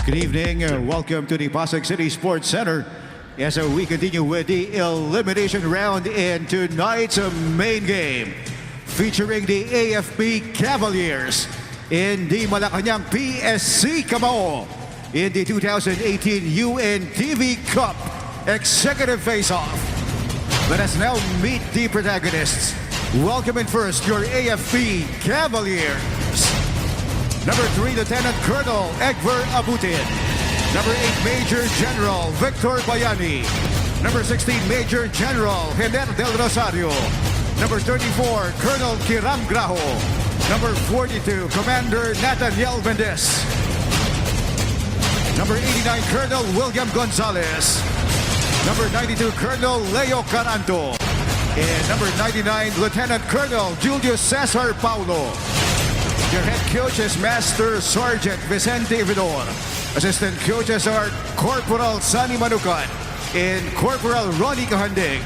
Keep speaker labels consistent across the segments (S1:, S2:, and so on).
S1: Good evening. Welcome to the Pasig City Sports Center as we continue with the elimination round in tonight's main game featuring the AFP Cavaliers in the Malacañang-PSC Kamao in the 2018 UNTV Cup Executive Face-Off. Let us now meet the protagonists. Welcome in first your AFP Cavaliers. Number 3, Lieutenant Colonel Egver Abutin. Number 8, Major General Victor Bayani. Number 16, Major General Hener Del Rosario. Number 34, Colonel Kiram Graho. Number 42, Commander Nathaniel Mendez. Number 89, Colonel William Gonzalez. Number 92, Colonel Leo Caranto. And number 99, Lieutenant Colonel Julius Cesar Paulo. Your head coach is Master Sergeant Vicente Vidor. Assistant coaches are Corporal Sunny Manukan and Corporal Ronnie Kahandig.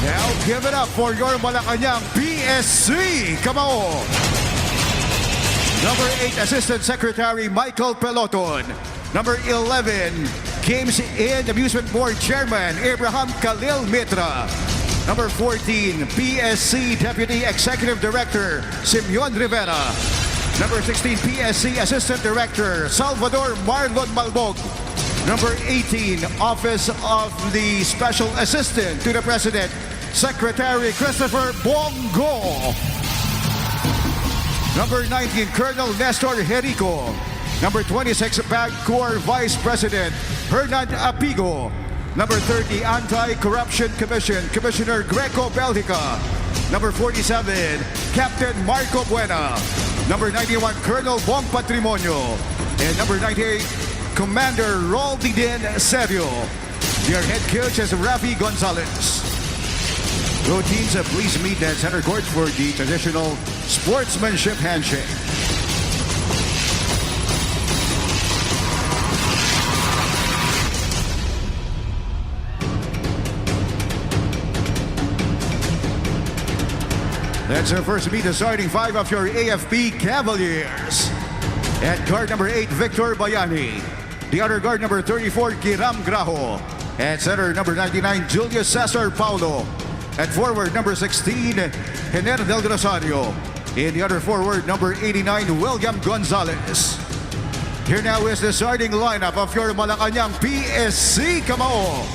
S1: Now give it up for your Malacañang-PSC Kamao. Number 8, Assistant Secretary Michael Peloton. Number 11, Games and Amusement Board Chairman Abraham Khalil Mitra. Number 14, PSC Deputy Executive Director Simeon Rivera. Number 16, PSC Assistant Director Salvador Marlon Malbog. Number 18, Office of the Special Assistant to the President, Secretary Christopher Bongo. Number 19, Colonel Nestor Jerico. Number 26, Bangkor Vice President Hernan Apigo. Number 30, Anti-Corruption Commission, Commissioner Greco Belgica. Number 47, Captain Marco Buena. Number 91, Colonel Bong Patrimonio. And number 98, Commander Roldidin Serio. Your head coach is Rafi Gonzalez. Go teams, please meet at center court for the traditional sportsmanship handshake. Let's first meet the starting 5 of your AFP Cavaliers. At guard number 8, Victor Bayani. The other guard number 34, Kiram Graho. At center number 99, Julius Cesar Paulo. At forward number 16, Hener Del Rosario. In the other forward number 89, William Gonzalez. Here now is the starting lineup of your Malacañang-PSC Kamao.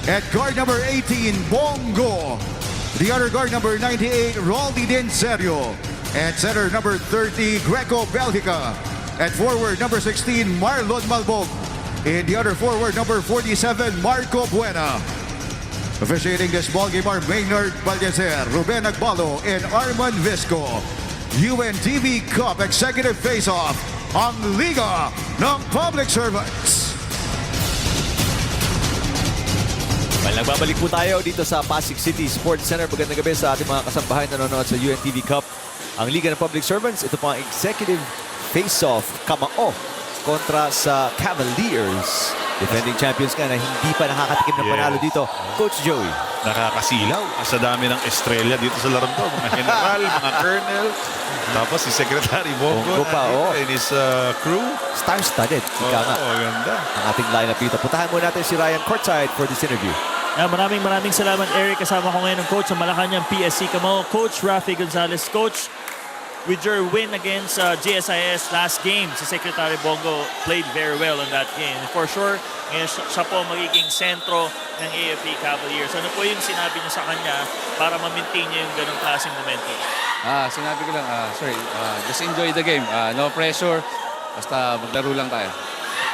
S1: At guard number 18, Bongo. The other guard number 98, Roldidin Serio. At center number 30, Greco Belgica. At forward number 16, Marlon Malbog. In the other forward number 47, Marco Buena. Officiating this ball game are Maynard Baldeser, Ruben Agbalo, and Arman Visco. UNTV Cup Executive Face-Off ang Liga ng Public Servants.
S2: Nagbabalik po tayo dito sa Pasig City Sports Center. Magandang gabi sa ating mga kasambahay na nanonood sa UNTV Cup. Ang Liga ng Public Servants, ito po ang Executive Face-Off Kamao kontra sa Cavaliers. Defending champions nga na hindi pa nakakatikim ng panalo dito. Coach Joey.
S3: Nakakasilaw sa dami ng estrella dito sa larong to. Mga general, mga colonel. Tapos si Secretary Bongo
S2: pa,
S3: and his crew.
S2: Star-studded. Ika nga.
S3: Ganda.
S2: Ang ating lineup dito. Puntahan muna natin si Ryan courtside for this interview.
S4: Maraming salamat, Eric. Kasama ko ngayon ang coach ng Malacañang-PSC Kamao, Coach Rafi Gonzalez. Coach, with your win against GSIS last game, si Secretary Bongo played very well in that game. For sure, ngayon siya po magiging sentro ng AFP Cavaliers. Ano po yung sinabi niyo sa kanya para ma-maintain niya yung ganong klaseng momentum?
S5: Sinabi ko lang, just enjoy the game. No pressure. Basta maglaro lang tayo.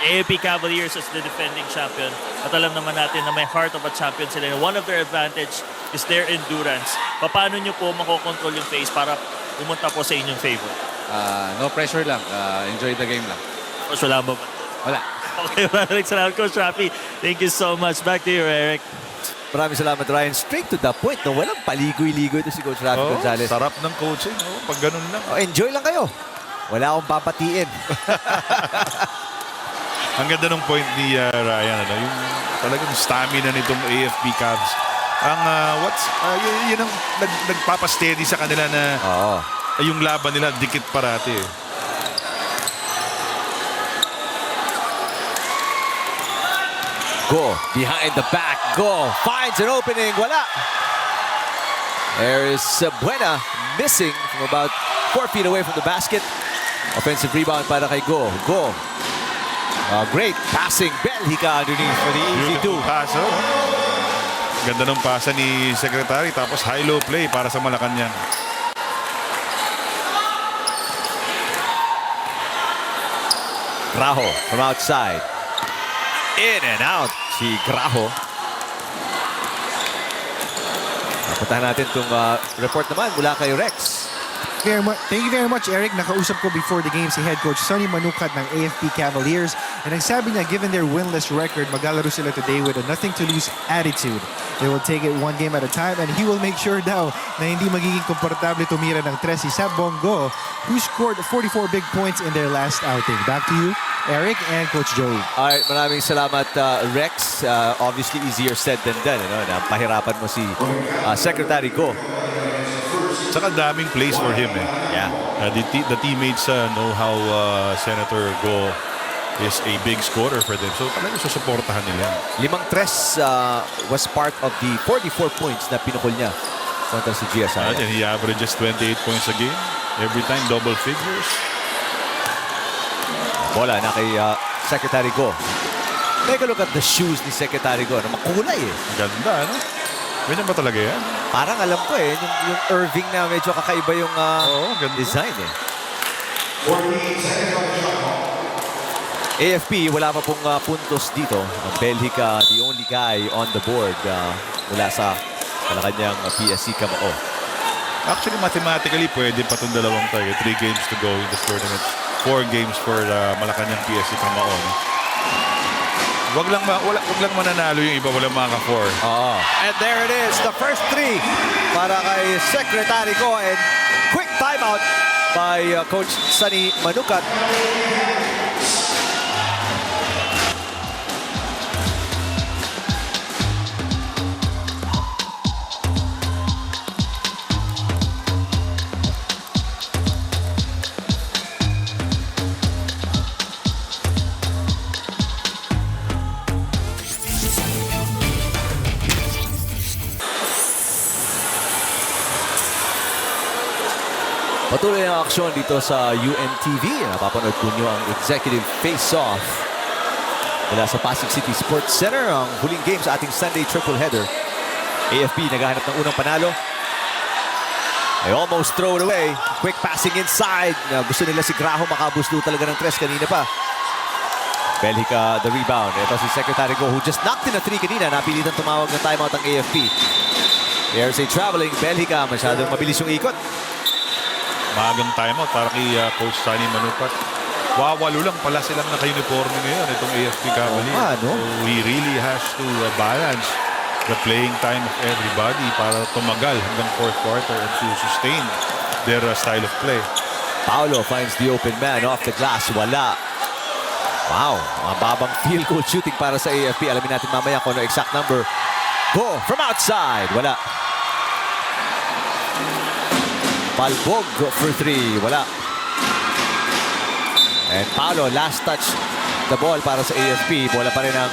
S4: AFP Cavaliers as the defending champion. At alam naman natin na may heart of a champion sila. One of their advantage is their endurance. Paano nyo po makokontrol yung pace para pumunta po sa inyong favor?
S5: No pressure lang. Enjoy the game lang.
S4: Coach, wala ba?
S5: Wala.
S4: Okay, maraming salamat, Coach Rafi. Thank you so much. Back to you, Eric.
S2: Maraming salamat, Ryan. Straight to the point. No? Walang paligoy-ligoy ito si Coach Rafi Gonzalez.
S3: Sarap ng coaching. Pag ganun lang.
S2: Enjoy lang kayo. Wala akong papatiin.
S3: Ang ganda ng point ni Ryan. Yung talagang stamina nitong AFP Cavs. Ang yun ang nagpapasteady sa kanila na yung laban nila dikit parati.
S2: Go behind the back. Go finds an opening. Wala. There is Buena missing from about 4 feet away from the basket. Offensive rebound para kay Go. Go. Great passing. Belhica underneath for the easy two.
S3: Beautiful pass, oh. Ganda ng pasa ni Secretary. Tapos high-low play para sa Malacañang.
S2: Graho from outside. In and out si Graho. Puntahan natin itong report naman mula kay Rex.
S6: Thank you very much, Eric. Nakausap ko before the game si head coach Sonny Manukat ng AFP Cavaliers. And ang sabi niya, given their winless record, maglalaro sila today with a nothing-to-lose attitude. They will take it one game at a time and he will make sure daw na hindi magiging komportable tumira ng 3 si Sab Bongo, who scored 44 big points in their last outing. Back to you, Eric and Coach Joey.
S2: Alright, maraming salamat Rex. Obviously easier said than done. Na pahirapan mo si Secretary Go.
S3: Saka daming plays for him eh.
S2: Yeah.
S3: The teammates know how Senator Go is a big scorer for them. So talagang susuportahan nila.
S2: 5-3 was part of the 44 points na pinukol niya kontra si GSI.
S3: And he averages 28 points a game. Every time double figures.
S2: Bola na kay Secretary Go. Take a look at the shoes ni Secretary Go. Makulay eh.
S3: Ganda, no? Ganyan ba talaga yan?
S2: Parang alam ko eh, yung Irving na medyo kakaiba yung design eh. AFP, wala pa pong puntos dito. Ang Belhica, the only guy on the board mula sa Malacañang-PSC Kamao.
S3: Actually, mathematically, pwede pa itong dalawang tayo. 3 games to go in this tournament. 4 games for Malacañang-PSC Kamao. No? Wag lang mananalo yung iba, walang maka-4.
S2: And there it is, the first 3 para kay Secretary Go, and quick timeout by Coach Sonny Manukat. Patuloy ang aksyon dito sa UNTV. Napapanood po nyo ang executive face-off mula sa Pasig City Sports Center. Ang huling game sa ating Sunday triple header. AFP naghahanap ng unang panalo. They almost throw it away. Quick passing inside. Gusto nila si Graho makabuslo talaga ng 3 kanina pa. Belhica the rebound. Ito si Secretary Go, who just knocked in a 3 kanina. Napilitan tumawag ng timeout ang AFP. There's a traveling Belhica. Masyadong mabilis yung ikot.
S3: Maagang timeout para kay Coach Sonny Manukat. Wawalo lang pala silang naka-uniforme ngayon itong AFP Cavaliers. So he really has to balance the playing time of everybody para tumagal hanggang 4th quarter and to sustain their style of play.
S2: Paolo finds the open man off the glass. Wala. Wow. Mababang field goal shooting para sa AFP. Alamin natin mamaya kung ano exact number. Go from outside. Wala. Palbog for 3. Wala. And Paolo, last touch the ball para sa AFP. Bola pa rin ang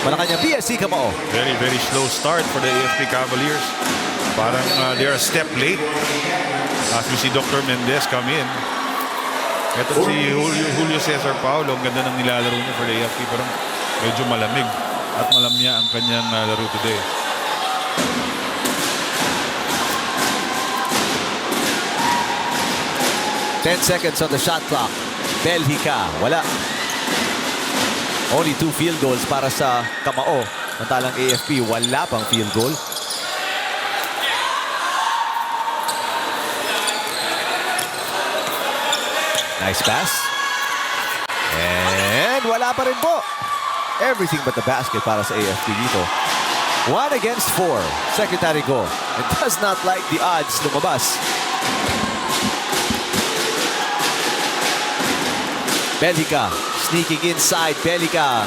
S2: Malacañang-PSC Kamao.
S3: Very, very slow start for the AFP Cavaliers. Parang they're a step late. As we see Dr. Mendez come in. Ito si Julio Cesar Paulo. Ang ganda ng nilalaro niya for the AFP. Parang medyo malamig. At malamya ang kanyang laro today.
S2: Ten seconds on the shot clock. Belhica, wala. Only 2 field goals para sa Kamao. Mantalang AFP, wala pang field goal. Nice pass. And wala pa rin po. Everything but the basket para sa AFP dito. 1 against 4. Secretary Go. It does not like the odds lumabas. Belhica sneaking inside. Belhica.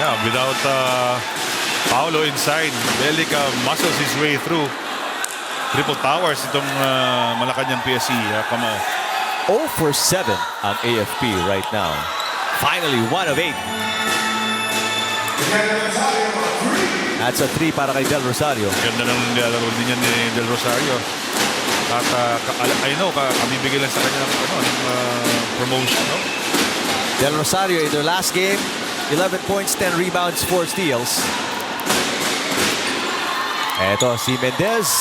S3: Yeah, without Paolo inside, Belhica muscles his way through. Triple towers itong Malacañang-PSC Kamao.
S2: 0 for 7 ang AFP right now. Finally, 1 of 8. That's a 3 para kay Del Rosario.
S3: Ganda ng nilalaro din yan ni Del Rosario. At I know, kamibigay lang sa kanya ng promotion. No?
S2: Del Rosario in their last game, 11 points, 10 rebounds, 4 steals. Eto si Mendez.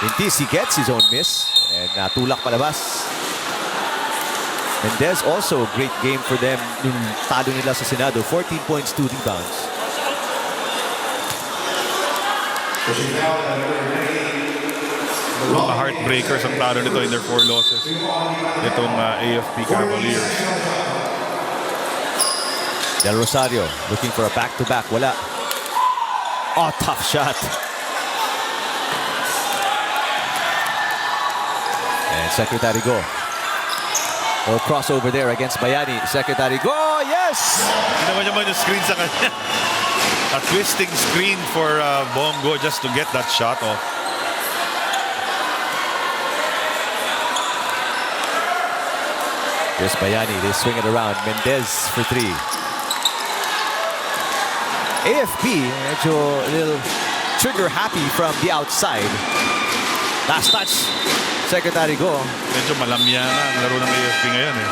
S2: Intis, he gets his own miss. And natulak palabas. Mendez also a great game for them nung talo nila sa Senado. 14 points, 2 rebounds.
S3: Mga heartbreakers ang talo nito in their 4 losses. Itong AFP Cavaliers.
S2: Del Rosario looking for a back-to-back. Wala. Oh, tough shot. And Secretary Go. Oh, crossover there against Bayani. Secretary Go, yes!
S3: Ginawa naman yung screen sa kanya. A twisting screen for Bongo just to get that shot off.
S2: Here's Bayani. They swing it around. Mendez for 3. AFP, medyo a little trigger happy from the outside. Last touch. Secretary Go.
S3: Medyo malamya na ang laro ng AFP ngayon eh.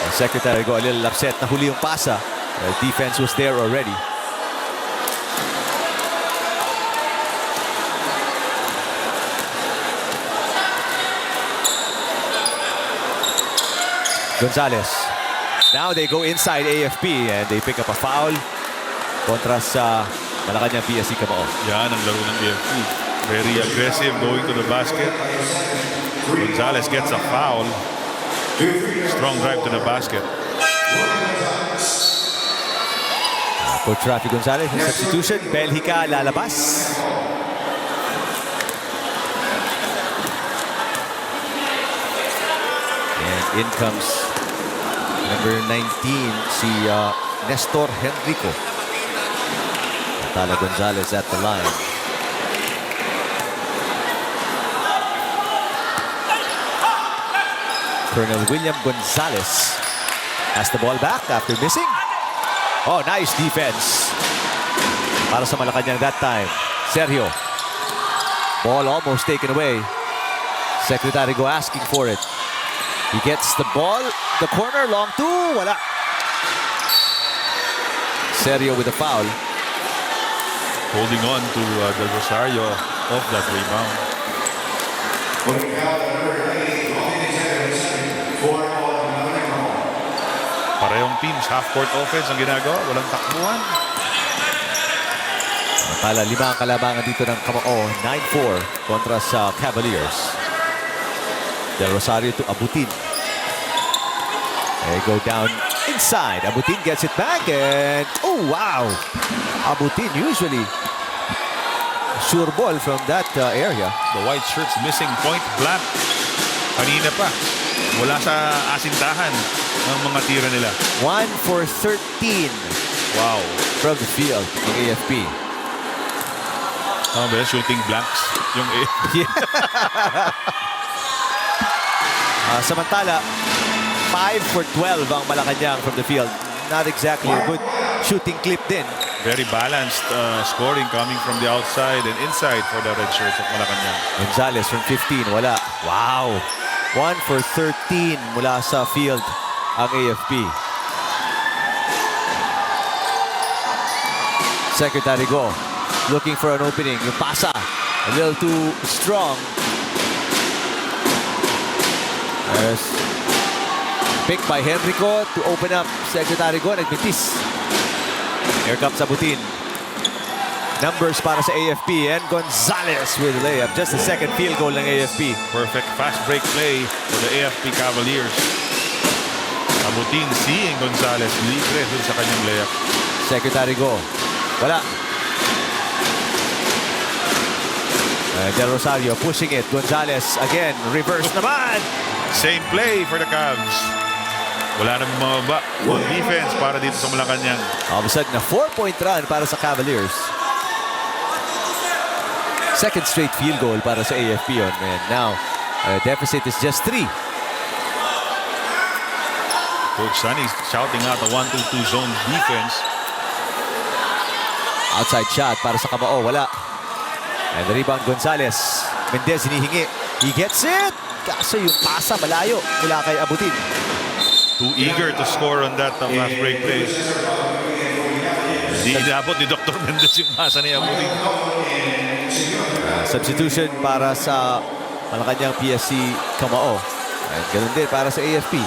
S2: And Secretary Go a little upset na huli yung pasa. Defense was there already. Gonzalez. Now they go inside AFP and they pick up a foul kontra sa Malacañang-PSC Kamao.
S3: Yan ang laro ng AFP. Very aggressive going to the basket. Gonzalez gets a foul. Strong drive to the basket.
S2: Coach Rafi Gonzalez, his substitution. Belhica lalabas. And in comes number 19, si Nestor Henrico. Tala Gonzalez at the line. Colonel William Gonzalez has the ball back after missing. Oh, nice defense para sa Malacañang that time. Sergio. Ball almost taken away. Secretary Go asking for it. He gets the ball. The corner, long two. Wala. Sergio with a foul.
S3: Holding on to Del Rosario off that rebound. Parehong teams, half-court offense ang ginagawa. Walang takbuhan.
S2: Pala 5 ang kalabangan dito ng Kamao. 9-4 kontra sa Cavaliers. Del Rosario to Abutin. They go down inside. Abutin gets it back and oh wow! Abutin usually sure ball from that area.
S3: The white shirts missing point blank. Kanina pa. Wala sa asintahan ng mga tira nila.
S2: 1 for 13.
S3: Wow.
S2: From the field ng AFP.
S3: Ano ba, shooting blanks yung AFP.
S2: Samantala, 5 for 12 ang Malacañang from the field. Not exactly a good shooting clip din.
S3: Very balanced scoring coming from the outside and inside for the red shirts of Malacañang.
S2: Gonzalez from 15, wala. Wow! 1 for 13 mula sa field ang AFP. Secretary Go looking for an opening. Yung pasa, a little too strong. There's pick by Henrico to open up. Secretary Go, nagbitis. Here comes Abutin. Numbers para sa AFP and Gonzalez with a layup. Just the second field goal ng AFP.
S3: Perfect fast break play for the AFP Cavaliers. Abutin seeing Gonzalez libre dun sa kanyang layup.
S2: Secretary Go. Wala. Del Rosario pushing it. Gonzalez again. Reverse naman.
S3: Same play for the Cavs. Wala nang mababa. Good defense para dito sa Malacañang.
S2: All of a sudden, a 4-point run para sa Cavaliers. Second straight field goal para sa AFP on. And now, deficit is just 3.
S3: Coach Sunny shouting out the 1-2-2 zone defense.
S2: Outside shot para sa Kamao, wala. And the rebound, Gonzalez. Mendez hinihingi. He gets it! Kaso yung pasa malayo mula kay Abutin.
S3: Too eager to score on that fast break play. Hindi inabot ni Dr. Mendez yung pasa ni Abutin.
S2: Substitution para sa Malacañang-PSC Kamao. And ganun din para sa AFP.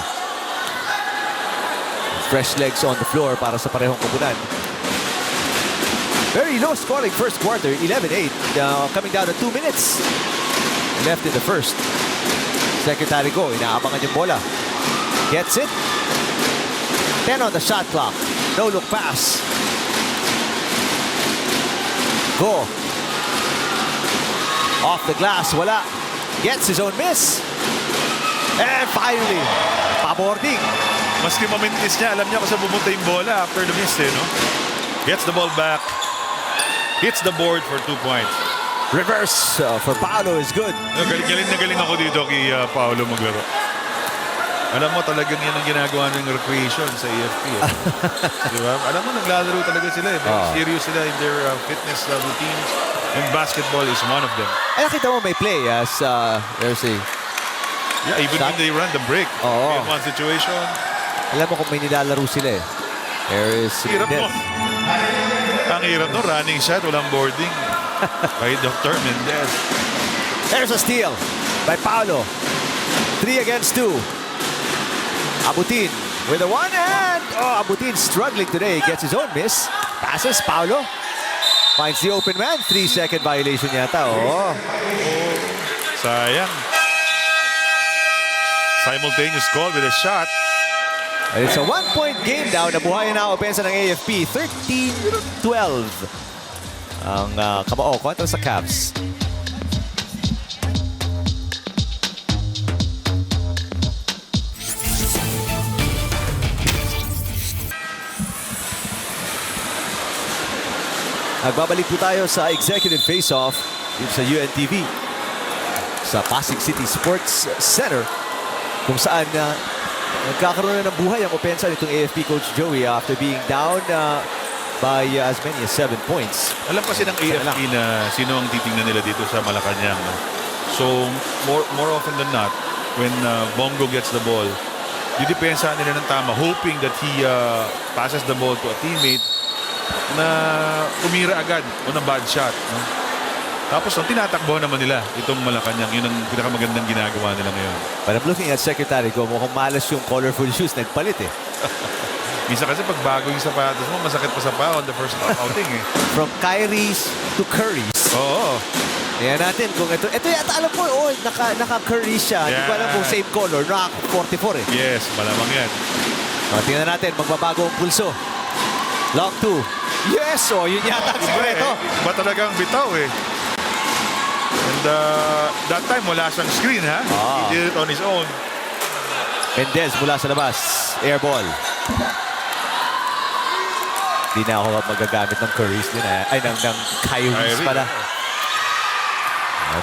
S2: Fresh legs on the floor para sa parehong kupunan. Very low scoring first quarter, 11-8. Coming down to 2 minutes left in the first. Secretary Go, inaabangan yung bola. Gets it. 10 on the shot clock. No look pass. Go. Off the glass, wala. Gets his own miss. And finally, paboarding.
S3: Maski mamintis niya, alam niya kung saan pumunta yung bola after the miss, no? Gets the ball back. Hits the board for 2 points.
S2: Reverse for Paolo is good.
S3: Galing ako dito kay Paolo maglaro. Alam mo, talagang yan ang ginagawa ng recreation sa AFP. Diba? Alam mo, naglalaro talaga sila. Very serious sila in their fitness routines. And basketball is one of them.
S2: Ay, nakita mo may play as there's a...
S3: Yeah, even when they run the break.
S2: Oo.
S3: In one situation.
S2: Alam mo kung may nilalaro sila eh. There is...
S3: Hirap mo. Ang hirap no, running shot, walang boarding. By Dr. Mendez.
S2: There's a steal by Paolo. 3 against 2. Abutin with a one hand. Oh, Abutin struggling today. Gets his own miss. Passes, Paolo. Finds the open man. 3-second violation yata. Oh.
S3: Sayang. Simultaneous call with a shot.
S2: And it's a 1-point game now. Nabuhayan na opensa ng AFP. 13-12. Ang Kamao kontra sa Cavs. Nagbabalik po tayo sa executive face-off dito sa UNTV sa Pasig City Sports Center kung saan nagkakaroon na ng buhay ang opensa nitong AFP coach Joey after being down by as many as 7 points.
S3: Alam kasi ng AFP na sino ang titingnan nila dito sa Malacañang. So, more often than not, when Bongo gets the ball, didepensahan nila ng tama, hoping that he passes the ball to a teammate na umira agad o na bad shot. No? Tapos, ang tinatakbo naman nila itong Malacañang, yun ang pinakamagandang ginagawa nila ngayon.
S2: But I'm looking at Secretary Go, mukhang malas yung colorful shoes, nagpalit eh.
S3: Minsan kasi pag bago yung sapatos mo, masakit pa sa pa on the first outing eh.
S2: From Kyrie's to Curry's.
S3: Oo.
S2: Tingnan natin kung ito. Ito yata alam ko, naka-Curry siya. Hindi ko alam kung same color. Naka-44 eh.
S3: Yes, malamang yan.
S2: Tingnan natin, magbabago ang pulso. Lock 2. Yes! Yun yata ang sikreto.
S3: Iba talagang bitaw eh. And that time wala siyang screen ha. He did it on his own.
S2: Mendez mula sa labas. Air ball. Hindi na ako magagamit ng Curry's din. Ay, ng Kyrie's pala.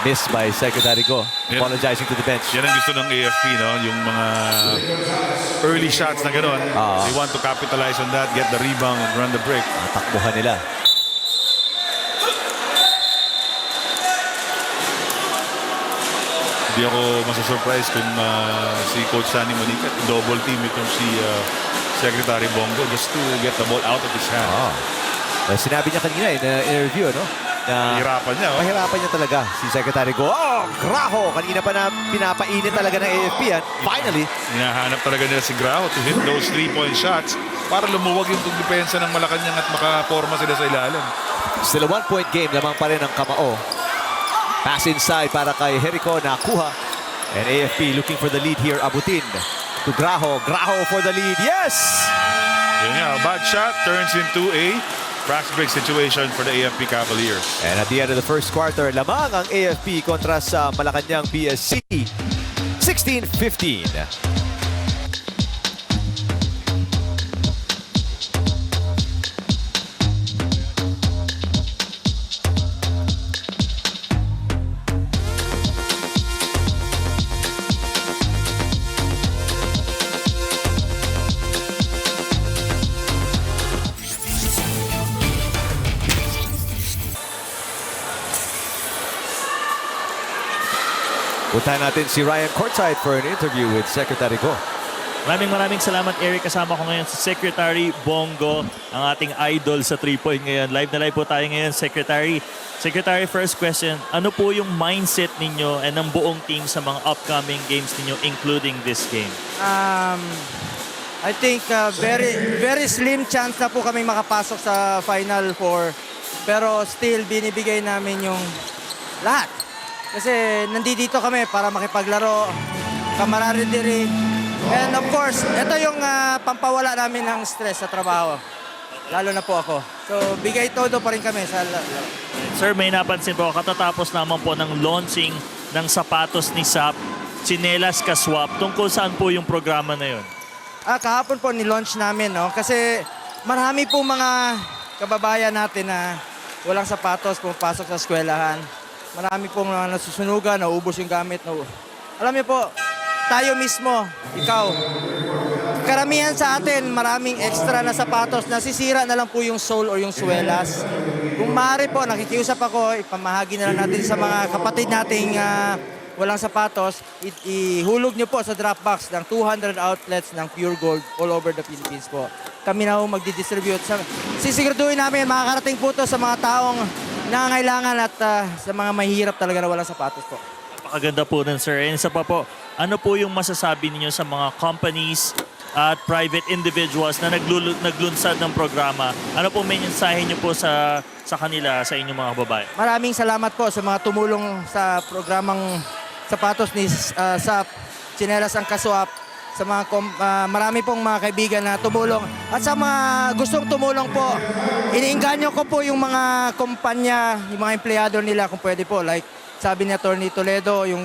S2: Missed by Secretary Go. Apologizing to the bench.
S3: Yan ang gusto ng AFP, no? Yung mga early shots na gano'n. They want to capitalize on that, get the rebound, and run the break.
S2: Takbuhan nila.
S3: Hindi ako masusurprise kung si Coach Sunny Monica double team itong si Secretary Bongo just to get the ball out of his hand.
S2: Sinabi niya kanina in interview, no? Na
S3: Mahirapan niya.
S2: Mahirapan niya talaga si Secretary Go. Graho! Kanina pa na pinapainit talaga ng AFP yan. Finally.
S3: Hinahanap talaga nila si Graho to hit those 3-point shots para lumuwag yung depensa ng Malacañang at makaporma sila sa ilalim.
S2: Still a 1-point game. Lamang pa rin ang Kamao. Pass inside para kay Jericho. Nakuha. And AFP looking for the lead here. Abutin to Graho. Graho for the lead. Yes!
S3: Yun nga, a bad shot turns into a fast break situation for the AFP Cavaliers.
S2: And at the end of the first quarter, lamang ang AFP kontra sa Malacañang-PSC. 16-15. Puntahan natin si Ryan courtside for an interview with Secretary Go.
S4: Maraming salamat, Eric. Kasama ko ngayon si Secretary Bongo, ang ating idol sa 3-point ngayon. Live na live po tayo ngayon, Secretary. Secretary, first question, ano po yung mindset ninyo and ng buong team sa mga upcoming games ninyo, including this game?
S7: I think very slim chance na po kami makapasok sa Final Four. Pero still, binibigay namin yung lahat. Kasi nandito kami para makipaglaro, camaraderie. And of course, ito yung pampawala namin ng stress sa trabaho. Lalo na po ako. So, bigay todo pa rin kami sa laro.
S4: Sir, may napansin po, katatapos naman po ng launching ng sapatos ni SAP, Tsinelas Ka-Swap. Tungkol saan po yung programa na yun?
S7: Kahapon po ni-launch namin, no? Kasi marami po mga kababayan natin na walang sapatos pumapasok sa eskwelahan. Marami pong nasusunugan, naubos yung gamit. Alam niyo po, tayo mismo, ikaw, karamihan sa atin, maraming extra na sapatos, nasisira na lang po yung sole or yung suelas. Kung maaari po, nakikiusap ako, ipamahagi na lang natin sa mga kapatid nating walang sapatos, ihulog nyo po sa drop box ng 200 outlets ng Pure Gold all over the Philippines po. Kami na po magdidistribute. Sisiguraduhin namin, makakarating po to sa mga taong nangangailangan at sa mga mahihirap talaga na walang sapatos po.
S4: Napakaganda po nun, sir. And isa pa po, ano po yung masasabi ninyo sa mga companies at private individuals na naglunsad ng programa? Ano po may mensahe niyo po sa kanila, sa inyong mga babae?
S7: Maraming salamat po sa mga tumulong sa programang sapatos ni SAP, Tsinelas ang Ka-Swap, sa mga marami pong mga kaibigan na tumulong. At sa mga gustong tumulong po, iniinganyo ko po yung mga kumpanya, yung mga empleyado nila kung pwede po. Like sabi ni Atty. Toledo, yung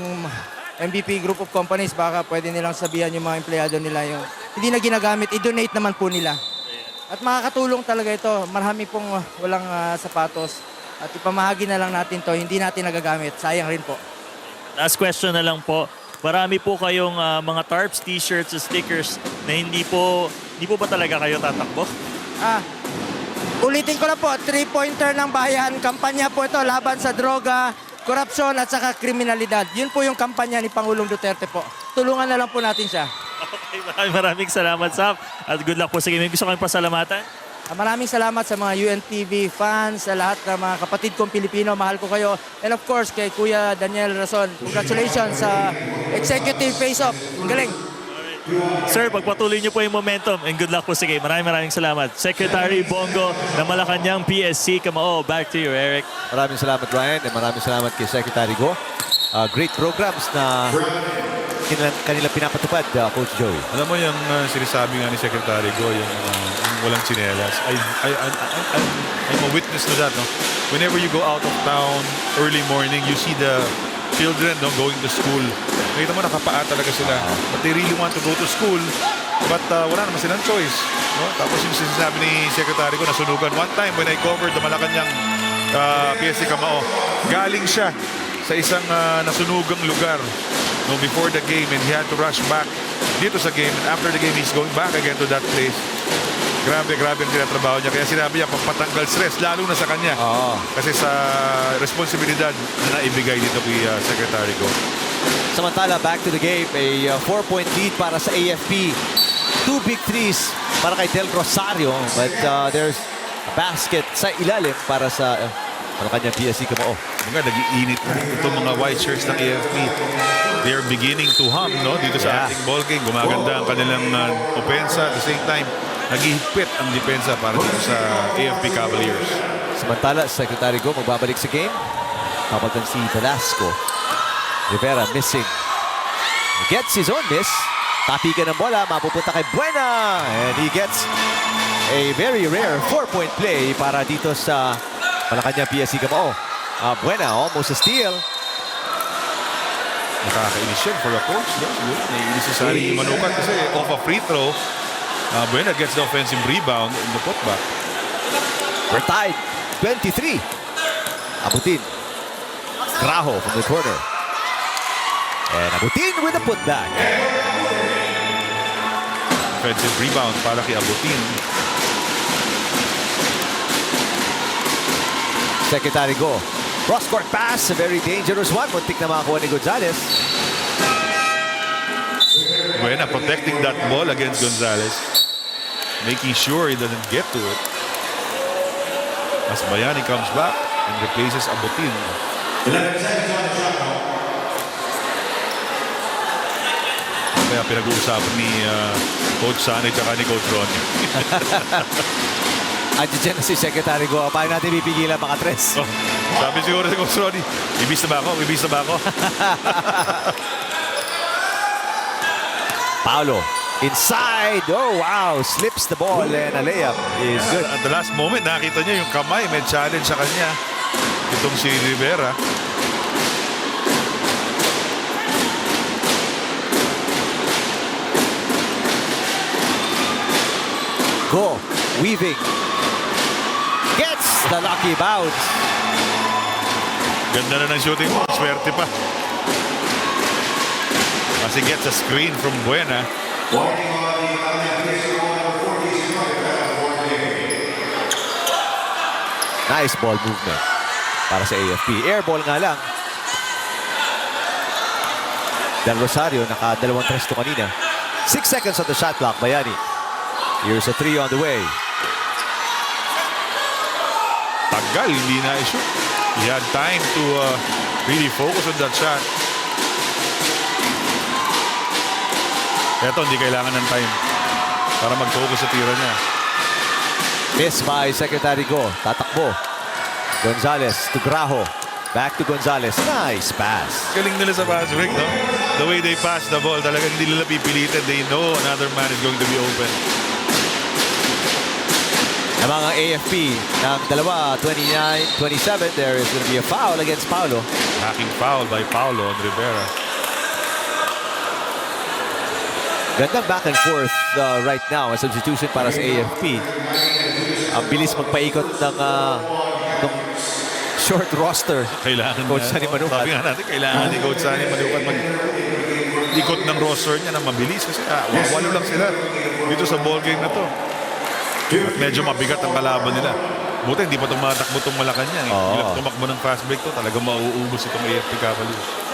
S7: MVP Group of Companies, baka pwede nilang sabihan yung mga empleyado nila yung hindi na ginagamit, i-donate naman po nila. At makakatulong talaga ito. Marami pong walang sapatos. At ipamahagi na lang natin to, hindi natin nagagamit. Sayang rin po.
S4: Last question na lang po. Marami po kayong mga tarps, t-shirts, stickers na hindi po ba talaga kayo tatakbo?
S7: Ulitin ko na po, 3-pointer ng bayan. Kampanya po ito laban sa droga, korupsyon at saka kriminalidad. Yun po yung kampanya ni Pangulong Duterte po. Tulungan na lang po natin siya.
S4: Okay, maraming salamat, Sap. At good luck po sa game. Gusto ko yung pasalamatan.
S7: Maraming salamat sa mga UNTV fans, sa lahat ng mga kapatid kong Pilipino. Mahal ko kayo. And of course, kay Kuya Daniel Rason. Congratulations sa Executive Face-Off. Galing.
S4: Sir, pagpatuloy niyo po yung momentum and good luck po sa game. Maraming salamat. Secretary Bongo ng Malacañang-PSC Kamao. Back to you, Eric.
S2: Maraming salamat, Ryan, and maraming salamat kay Secretary Go. Great programs na kanila pinapatupad, Coach Joey.
S3: Alam mo yung sinasabi nga ni Secretary Go, yung walang tsinelas. I'm a witness to that. No? Whenever you go out of town, early morning, you see the children going to school. Nakita mo, nakapaa talaga sila. But they really want to go to school. But wala naman silang choice. No? Tapos yung sinasabi ni Secretary Go, nasunugan. One time when I covered the Malacañang-PSC Kamao, galing siya sa isang nasunugang lugar before the game, and he had to rush back dito sa game, and after the game he's going back again to that place. Grabe ang tinatrabaho niya, kaya sinabi niya pagpatanggal stress lalo na sa kanya. Kasi sa responsibilidad na naibigay dito kay Secretary Go.
S2: Samantala, back to the game, a 4-point lead para sa AFP. 2 big threes para kay Del Rosario, but there's a basket sa ilalim para sa Malacañang-PSC Kamao.
S3: Nag-iinit na itong mga white shirts ng AFP. They are beginning to hum dito sa ating ball game. Gumaganda ang kanilang opensa. At the same time, naghihigpit ang depensa para dito sa AFP Cavaliers.
S2: Samantala, Secretary Go magbabalik sa game. Kapag si Velasco. Rivera missing. He gets his own miss. Tapikan ng bola, mapupunta kay Buena. And he gets a very rare 4-point play para dito sa Malacañang-PSC Kamao. Buena, almost a steal.
S3: Nakakainis yan for a coach. Naiinis si Sari Manukat kasi off a free throw. Buena gets the offensive rebound in the putback.
S2: We're tied. 23. Abutin. Graho from the corner. And Abutin with a putback.
S3: Offensive rebound para kay Abutin.
S2: Secretary Go. Cross-court pass, a very dangerous one. Muntik na makakuha ni Gonzalez.
S3: Buena protecting that ball against Gonzalez. Making sure he doesn't get to it. As Bayani comes back and replaces Abutin.
S1: 11 seconds on the shot clock.
S3: Kaya pinag-uusapan ni Coach Sanay tsaka ni Coach Ronnie.
S2: Andiyan na si Secretary Go. Paano natin pipigilan mga tres?
S3: Oh, sabi siguro si Coach Ronnie, ibis na ba ako? Ibis na ba ako?
S2: Paolo inside. Oh, wow. Slips the ball and a layup is good.
S3: At the last moment, nakita niya yung kamay. May challenge sa kanya. Itong si Rivera.
S2: Go. Weaving. Gets the lucky bounce.
S3: Ganda na ng shooting mo. Swerte pa. Kasi gets a screen from Buena.
S2: Nice ball movement para sa AFP. Air ball nga lang. Del Rosario, naka-2 tres to kanina. 6 seconds on the shot clock, Bayani. Here's a 3 on the way.
S3: Tagal, hindi na i-shoot. He had time to really focus on that shot. Eto, hindi kailangan ng time para mag-focus sa tira niya.
S2: Miss by Secretary Go. Tatakbo. Gonzalez to Graho. Back to Gonzalez. Nice pass.
S3: Galing nila sa pass break, no? The way they pass the ball, talagang hindi nila pipilitin. They know another man is going to be open.
S2: Ang mga AFP ng dalawa, 29-27, there is going to be a foul against Paolo.
S3: Hacking foul by Paulo on Rivera.
S2: Gandang back and forth right now. A substitution para sa AFP. Ang bilis magpaikot ng short roster.
S3: Kailangan
S2: Coach
S3: na.
S2: Sani Manukat.
S3: Sabi nga natin, kailangan ni Coach Sani Manukat mag-ikot ng roster niya na mabilis. Kasi walo lang sila dito sa ball game na to. At medyo mabigat ang kalaban nila. Buti hindi pa tumatakbo itong Malacañang. Ilang tumakbo ng fast break to, talagang mauubos itong AFP Cavaliers.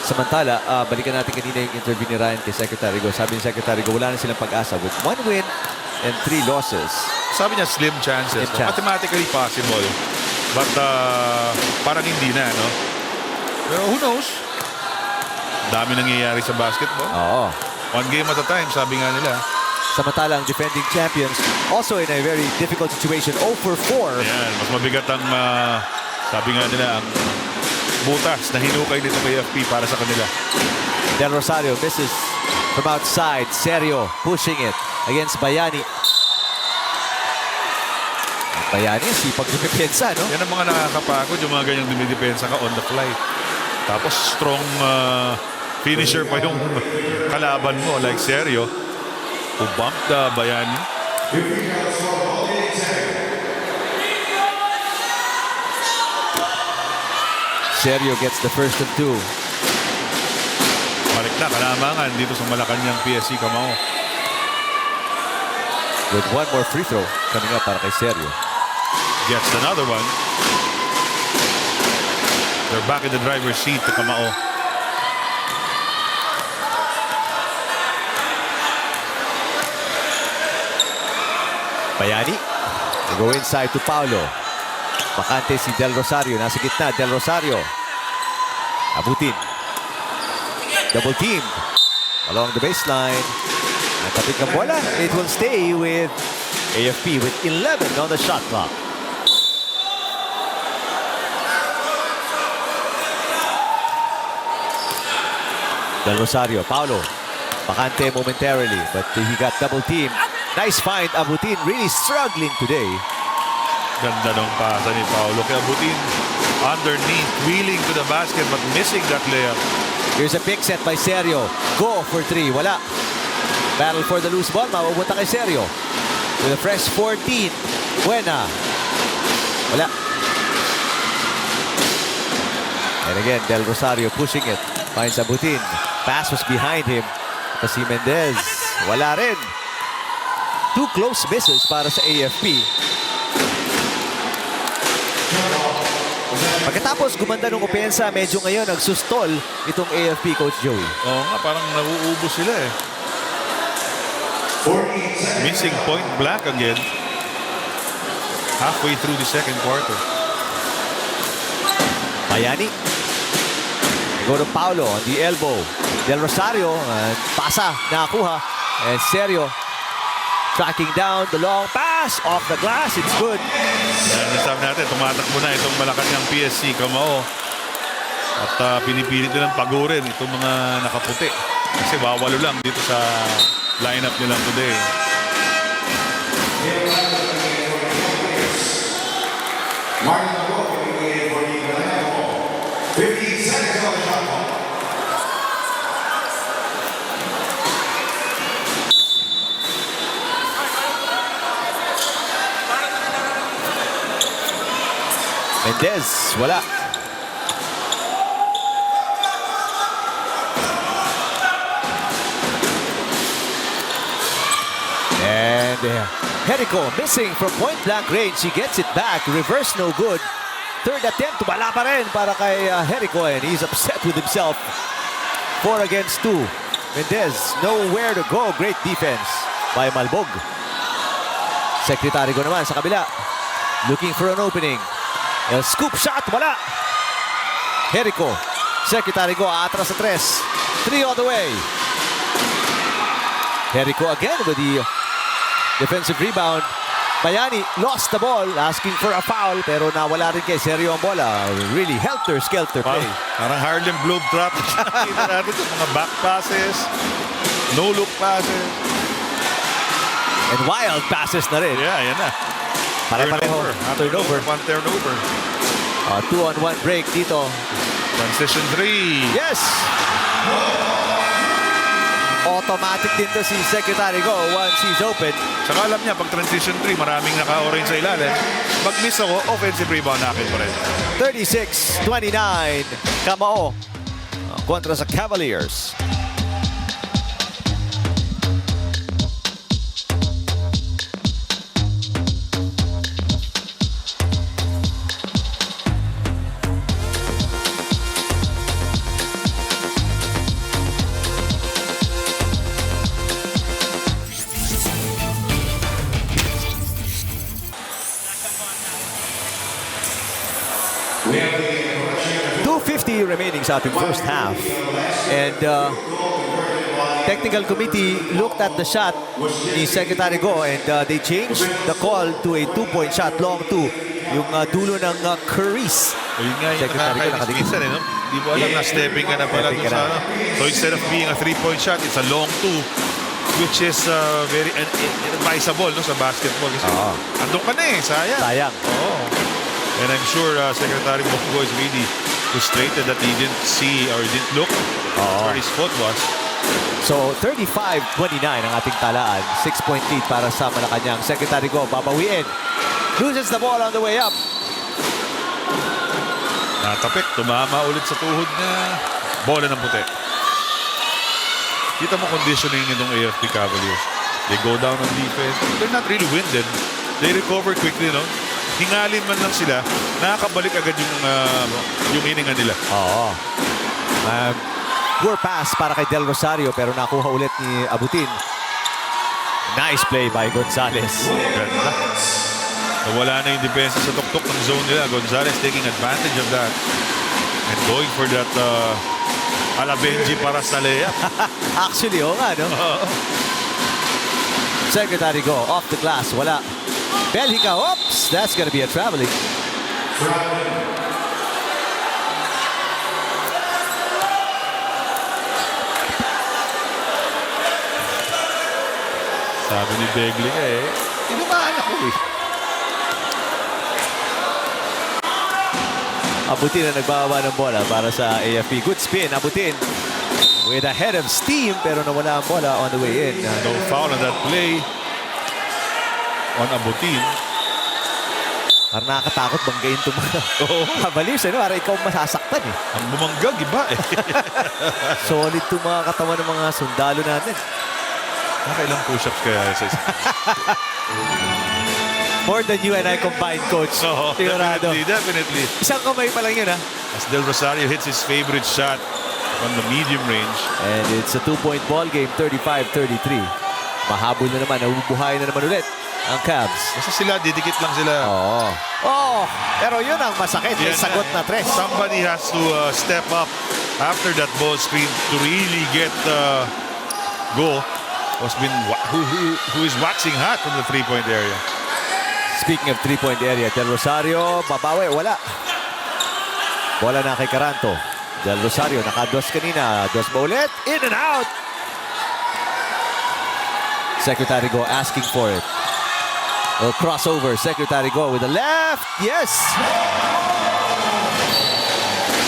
S2: Samantala, balikan natin kanina yung interview ni Ryan kay Secretary Go. Sabi ni Secretary Go, wala na silang pag-asa with 1 win and 3 losses.
S3: Sabi niya, slim chances.
S2: Slim chance.
S3: Mathematically possible. But parang hindi na, no? Pero who knows? Dami nangyayari sa basketball.
S2: Oo.
S3: 1 game at a time, sabi nga nila.
S2: Samantala, ang defending champions also in a very difficult situation. 0 for 4.
S3: Ayan, mas mabigat ang, sabi nga nila, ang butas na hinukay nito kay AFP para sa kanila.
S2: Del Rosario misses from outside. Serio pushing it against Bayani. Bayani, sipag dumipensa, no?
S3: Yan ang mga nakakapagod, yung mga ganyang dumidepensa ka on the fly. Tapos strong finisher pa yung kalaban mo, like Serio, who bumped Bayani.
S2: Serio gets the first of 2.
S3: Balik na, kalamangan dito sa Malacañang-PSC Kamao.
S2: With 1 more free throw coming up para kay Serio.
S3: Gets another one. They're back in the driver's seat to Kamao.
S2: Bayani. They go inside to Paulo. Bakante si Del Rosario. Nasa gitna. Del Rosario. Abutin. Double team. Along the baseline. Ang tapik ng bola. It will stay with AFP with 11 on the shot clock. Del Rosario. Paulo. Bakante momentarily. But he got double team. Nice find. Abutin really struggling today.
S3: Ganda ng pasa ni Paulo. Kaya Abutin underneath, wheeling to the basket but missing that layup.
S2: Here's a pick set by Serio. Go for 3. Wala. Battle for the loose ball. Mapupunta kay Serio. With a fresh 14. Buena. Wala. And again, Del Rosario pushing it. Finds Abutin. Pass was behind him. Kasi Mendez. Wala rin. 2 close misses para sa AFP. Pagkatapos gumanda ng opensa, medyo ngayon nagsustol itong AFP Coach Joey.
S3: Oo nga, parang nauubos sila eh. Missing point blank again. Halfway through the second quarter.
S2: Bayani. Go to Paulo on the elbow. Del Rosario, and pasa, nakakuha. And Serio tracking down the long pass off the glass. It's good.
S3: Yan, nasabi natin, tumatakbo na itong Malacañang-PSC Kamao. At pinipilit nilang pagurin itong mga nakaputi. Kasi wawalo lang dito sa lineup nilang today.
S2: Mendez, wala. And Jericho missing from point blank range. He gets it back. Reverse no good. Third attempt, wala pa rin para kay Jericho, and he's upset with himself. 4 against 2. Mendez, nowhere to go. Great defense by Malbog. Secretary ko naman sa kabila. Looking for an opening. A scoop shot, wala. Jericho, Secretary ko, atras sa 3. 3 all the way. Jericho again with the defensive rebound. Bayani lost the ball, asking for a foul, pero nawala rin kay Serio ang bola. Really helter-skelter play.
S3: Parang Harlem Globetrotters. Nakita natin yung mga back passes, no-look passes.
S2: And wild passes na rin.
S3: Yeah, yan na.
S2: Pare-pareho. Turnover.
S3: One turnover.
S2: 2-on-1 break dito.
S3: Transition 3.
S2: Yes! Automatic din to si Secretary Go once he's open.
S3: Saka alam niya, pag transition 3, maraming naka-orange sa ilalim. Pag miss ako, offensive rebound na akin pa rin.
S2: 36-29. Kamao kontra sa Cavaliers.
S1: We have the
S2: 2:50 remaining sa ating first half. And technical committee looked at the shot ni Secretary Go, and they changed the call to a 2-point shot, long 2. Yung dulo ng crease.
S3: Yun nga yung
S2: Secretary Go
S3: nakakainis minsan, eh, no? Di mo alam na stepping ka na pala
S2: Stepping
S3: dun
S2: ka
S3: sa
S2: na.
S3: ano. So instead of being a 3-point shot, it's a long 2, which is very inadvisable, no, sa basketball. Kasi andun ka na eh, sayang.
S2: Sayang.
S3: Oo. And I'm sure Secretary Bongo is really frustrated that he didn't see or didn't look where his foot was.
S2: So 35-29 ang ating talaan. 6-point lead para sa Malacañang. Secretary Go babawiin. Loses the ball on the way up.
S3: Natapik, tumama ulit sa tuhod na bola ng puti. Kita mo conditioning nitong AFP Cavaliers. They go down on defense. They're not really winded. They recover quickly, no? Hingalin man lang sila, nakakabalik agad yung iningan nila.
S2: Oo. Poor pass para kay Del Rosario, pero nakuha ulit ni Abutin. Nice play by Gonzalez.
S3: Ganda. Nawala na yung depensa sa tuktok ng zone nila. Gonzalez taking advantage of that. And going for that Alabenji para sa layup.
S2: Actually, oo nga, no? Secretary Go, off the glass, wala. Belhica, oops! That's gonna be a traveling.
S3: Sabi ni Begley tinumaan ako eh.
S2: Abutin na nagbababa ng bola para sa AFP. Good spin, Abutin. With a head of steam, pero nawala ang bola on the way in.
S3: No foul on that play on Abutin.
S2: Parang nakakatakot banggayin itong mga Cavaliers. Para ikaw masasaktan eh.
S3: Ang bumanggag, iba eh.
S2: Solid itong mga katawan ng mga sundalo natin.
S3: Nakailang push-ups kaya sa isa.
S2: More than you and I combined, Coach. Sigurado.
S3: Definitely.
S2: Isang kamay pa lang yun, ha?
S3: As Del Rosario hits his favorite shot on the medium range.
S2: And it's a 2-point ball game, 35-33. Mahabol na naman, nabubuhay na naman ulit ang Cavs.
S3: Kasi sila, didikit lang sila.
S2: Pero yun ang masakit. May
S3: Yan
S2: sagot na tres.
S3: Somebody has to step up after that ball screen to really get go. Who is waxing hot from the three-point area.
S2: Speaking of three-point area, Del Rosario, babawi, wala. Bola na kay Caranto. Del Rosario, nakados kanina. Dos ba ulit? In and out! Secretary Go asking for it. A crossover. Secretary Go with the left. Yes!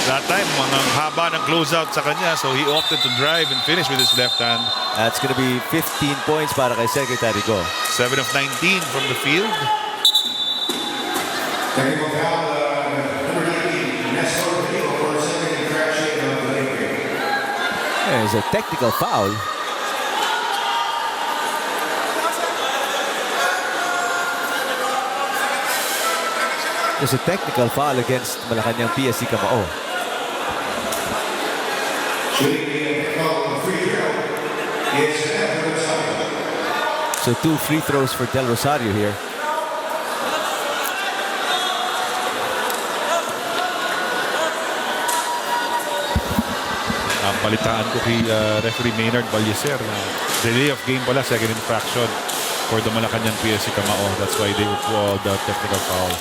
S3: That time, mga haba ng closeout sa kanya, so he opted to drive and finish with his left hand.
S2: That's gonna be 15 points para kay Secretary Go.
S3: 7 of 19 from the field.
S1: Technical foul, number 18, Nestor Hill for a second infraction of the game.
S2: There's a technical foul. There's a technical foul against Malacañang-PSC Kamao. So 2 free throws for Del Rosario here.
S3: Balitaan ko kay referee Maynard Balyeser na delay of game pala, second infraction for the Malacañang-PSC Kamao. That's why they would call the technical foul.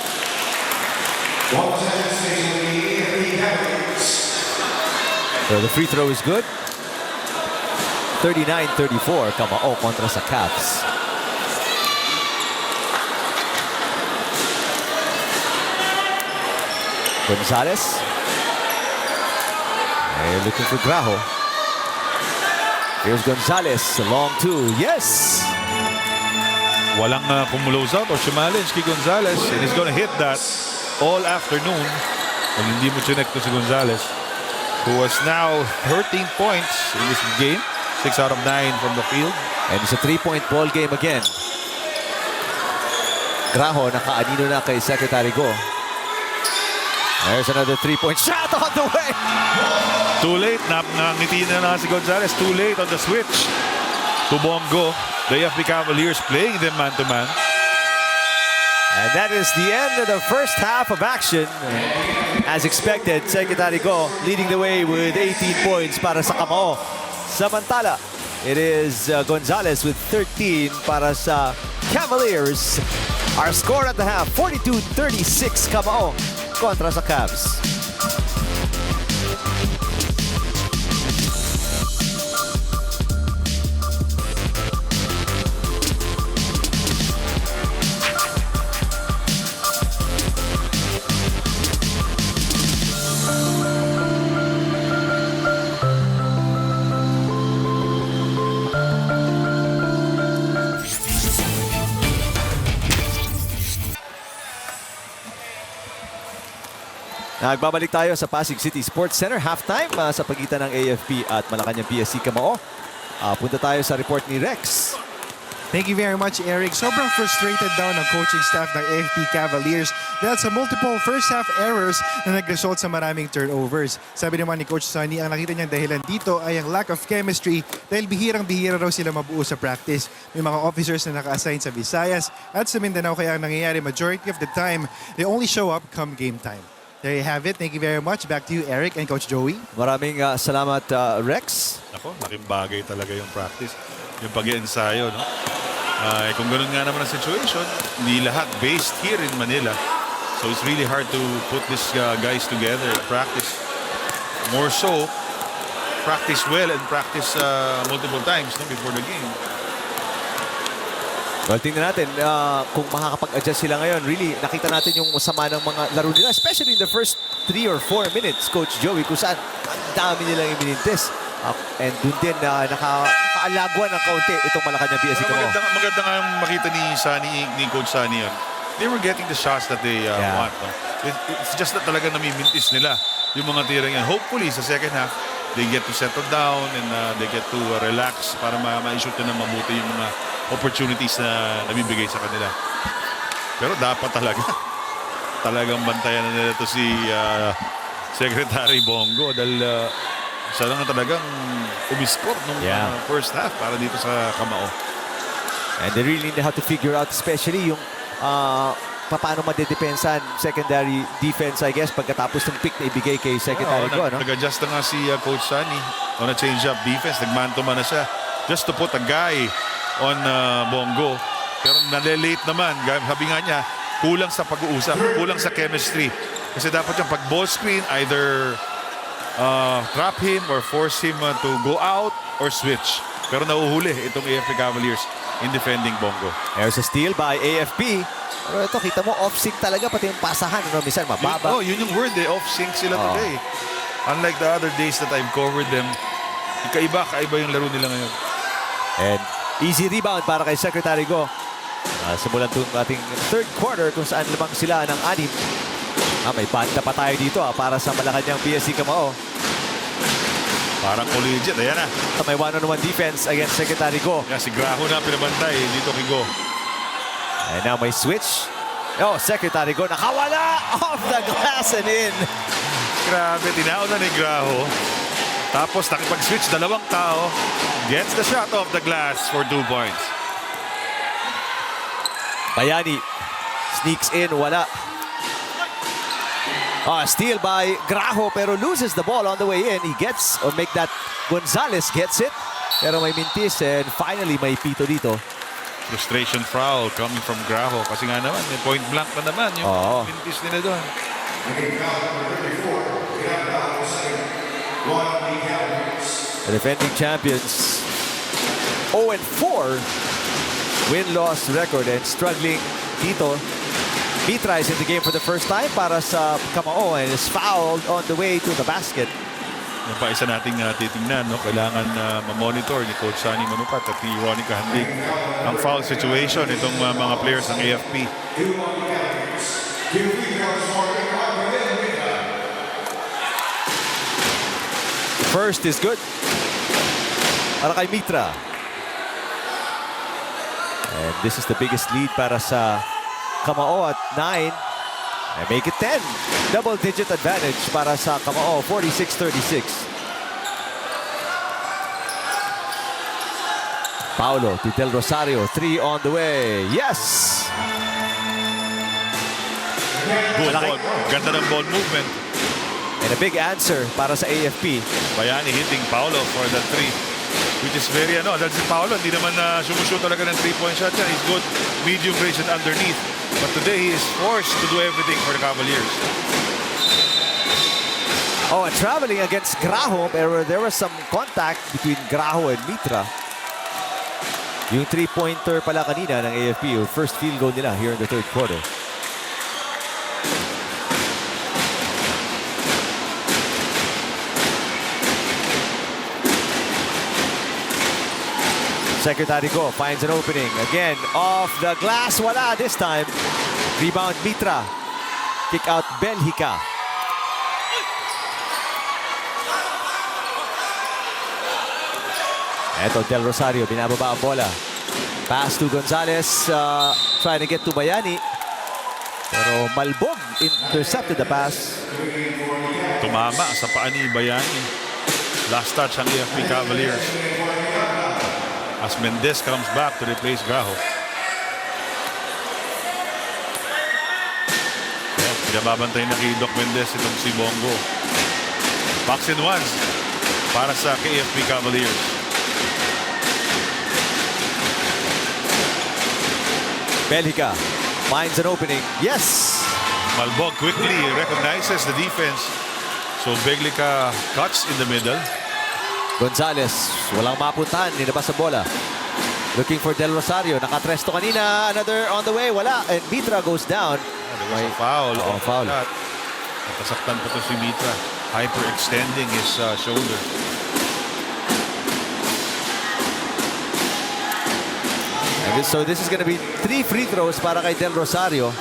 S2: So the free throw is good. 39-34 Kamao kontra sa Cavs. Gonzalez. They're looking for Graho. Here's Gonzalez, a long two. Yes!
S3: Walang kumulos out or challenge kay Gonzalez, and he's gonna hit that all afternoon. Kung hindi mo chinek to si Gonzalez, who has now 13 points in this game, 6 out of 9 from the field.
S2: And it's a 3-point ball game again. Graho nakaanino na kay Secretary Go. There's another 3-point shot on the way.
S3: Too late. Nangiti na si Gonzalez. Too late on the switch to Bongo. The AFP Cavaliers playing them man-to-man.
S2: And that is the end of the first half of action. As expected, Secretary Go leading the way with 18 points para sa Kamao. Samantala, it is Gonzalez with 13 para sa Cavaliers. Our score at the half, 42-36 Kamao kontra sa Cavs. Nagbabalik tayo sa Pasig City Sports Center halftime sa pagitan ng AFP at Malacañang-PSC Kamao. Punta tayo sa report ni Rex.
S6: Thank you very much, Eric. Sobrang frustrated daw ng coaching staff ng AFP Cavaliers dahil sa multiple first half errors na nag-result sa maraming turnovers. Sabi naman ni Coach Sonny, ang nakita niyang dahilan dito ay ang lack of chemistry dahil bihirang-bihira raw sila mabuo sa practice. May mga officers na naka-assign sa Visayas at sa Mindanao, kaya ang nangyayari majority of the time, they only show up come game time. There you have it. Thank you very much. Back to you, Eric and Coach Joey.
S2: Maraming salamat, Rex.
S3: Ako, laking bagay talaga yung practice. Yung pag-iensayo, no? Kung ganun nga naman ang situation, hindi lahat based here in Manila. So it's really hard to put these guys together, practice. More so, practice well and practice multiple times, no, before the game.
S2: Well, tingnan natin kung makakapag-adjust sila ngayon. Really, nakita natin yung sama ng mga laro nila, especially in the first 3 or 4 minutes, Coach Joey, kung saan ang dami nilang iminintes. And dun din nakaalagwan ng kaunti itong Malacañang-PSC Kamao.
S3: Maganda nga makita ni Coach Sunny yun. They were getting the shots that they want. No? It's just that talaga namimintis nila yung mga tirang yan. Hopefully, sa second half, they get to settle down and they get to relax para ma-shoot na mabuti yung mga opportunities na nabibigay sa kanila. Pero dapat talagang bantayan na nila to si Secretary Bongo dahil siya lang talagang umiskor nung first half para dito sa Kamao.
S2: And they really know how to figure out, especially yung paano madedepensan secondary defense, I guess, pagkatapos ng pick na ibigay kay secondary ko. No?
S3: Nag-adjust na nga si Coach Sunny on a change-up defense. Nagmanto-man na siya just to put a guy on Bongo. Pero nalilate naman. Sabi nga niya, kulang sa pag-uusap, kulang sa chemistry. Kasi dapat yung pag-ball screen, either trap him or force him to go out or switch. Pero nauhuli itong AFP Cavaliers in defending Bongo.
S2: There's a steal by AFP. Pero ito, kita mo, off-sync talaga, pati yung pasahan. No? Minsan, mababa.
S3: Yun yung word eh. Off-sync sila today. Unlike the other days that I've covered them, kaiba yung laro nila ngayon.
S2: And easy rebound para kay Secretary Go. Simulan itong ating third quarter kung saan lamang sila ng 6. May banda pa tayo dito para sa Malacañang-PSC Kamao.
S3: Parang collegiate. Ayan na.
S2: May one-on-one defense against Secretary Go.
S3: Yeah, si Graho na pinabantay dito kay Go.
S2: And now may switch. Secretary Go nakawala off the glass and in.
S3: Grabe, tinaon na ni Graho. Tapos nakipag-switch, dalawang tao. Gets the shot off the glass for 2 points.
S2: Bayani sneaks in, wala. Steal by Graho pero loses the ball on the way in. He gets, or make that, Gonzalez gets it. Pero may mintis and finally may pito dito.
S3: Frustration foul coming from Graho. Kasi nga naman, may point blank na naman yung mintis nila doon.
S2: The defending champions 0-4 win-loss record and struggling dito. Mitra is in the game for the first time para sa Kamao and is fouled on the way to the basket.
S3: Yung pa isa nating titingnan, no? Kailangan ma-monitor ni Coach Sunny Manupat at ni Ronnie Kahandig ang foul situation itong mga players ng AFP.
S2: First is good para kay Mitra. And this is the biggest lead para sa Kamao at 9. And make it 10. Double-digit advantage para sa Kamao, 46-36. Paulo to Del Rosario, 3 on the way. Yes!
S3: Good ball. Ganda ng ball movement.
S2: And a big answer para sa AFP.
S3: Bayani hitting Paulo for the 3. Which is very, dahil si Paulo, hindi naman sumushoot talaga ng 3-point shot yan. He's good medium range and underneath. But today, he is forced to do everything for the Cavaliers.
S2: And traveling against Graho, pero there was some contact between Graho and Mitra. Yung 3-pointer pala kanina ng AFP, yung first field goal nila here in the third quarter. Secretary Go finds an opening. Again, off the glass. Wala this time. Rebound Mitra. Kick out Belhica. Eto Del Rosario, binababa ang bola. Pass to Gonzalez. Trying to get to Bayani. Pero Malbog intercepted the pass.
S3: Tumama sa paa ni Bayani. Last touch ang AFP Cavaliers. As Mendez comes back to replace Graho. Pinababantay na kay Doc Mendez itong si Bongo. Box and ones para sa AFP Cavaliers.
S2: Belhica finds an opening. Yes!
S3: Malbog quickly recognizes the defense. So Belhica cuts in the middle.
S2: Gonzalez, walang mapuntahan, ninabas sa bola. Looking for Del Rosario, nakatresto kanina, another on the way, wala. And Mitra goes down.
S3: There was a foul.
S2: Foul.
S3: Napasaktan pa to si Mitra. Hyperextending his shoulder.
S2: And so this is going to be 3 free throws para kay Del Rosario.
S1: 3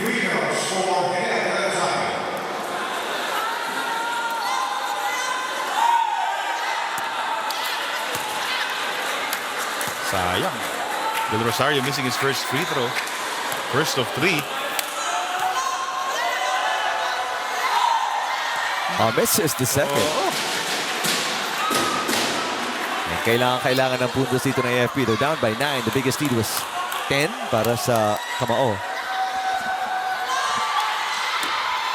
S1: free throws for
S3: Sayang. Del Rosario missing his first free throw. First of 3.
S2: Misses the second. Kailangan ng puntos dito ng AFP. They're down by 9. The biggest lead was 10 para sa Kamao.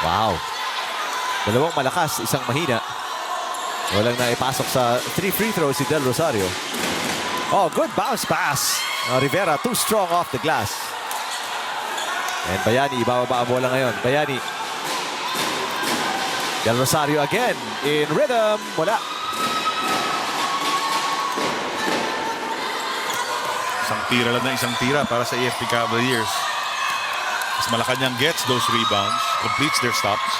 S2: Wow. Dalawang malakas, isang mahina. Walang naipasok sa 3 free throws si Del Rosario. Oh, good bounce pass. Rivera, too strong off the glass. And Bayani, ibababa ang bola ngayon. Bayani. Del Rosario again in rhythm. Wala.
S3: Isang tira lang na isang tira para sa AFP Cavaliers. As Malacañang gets those rebounds, completes their stops.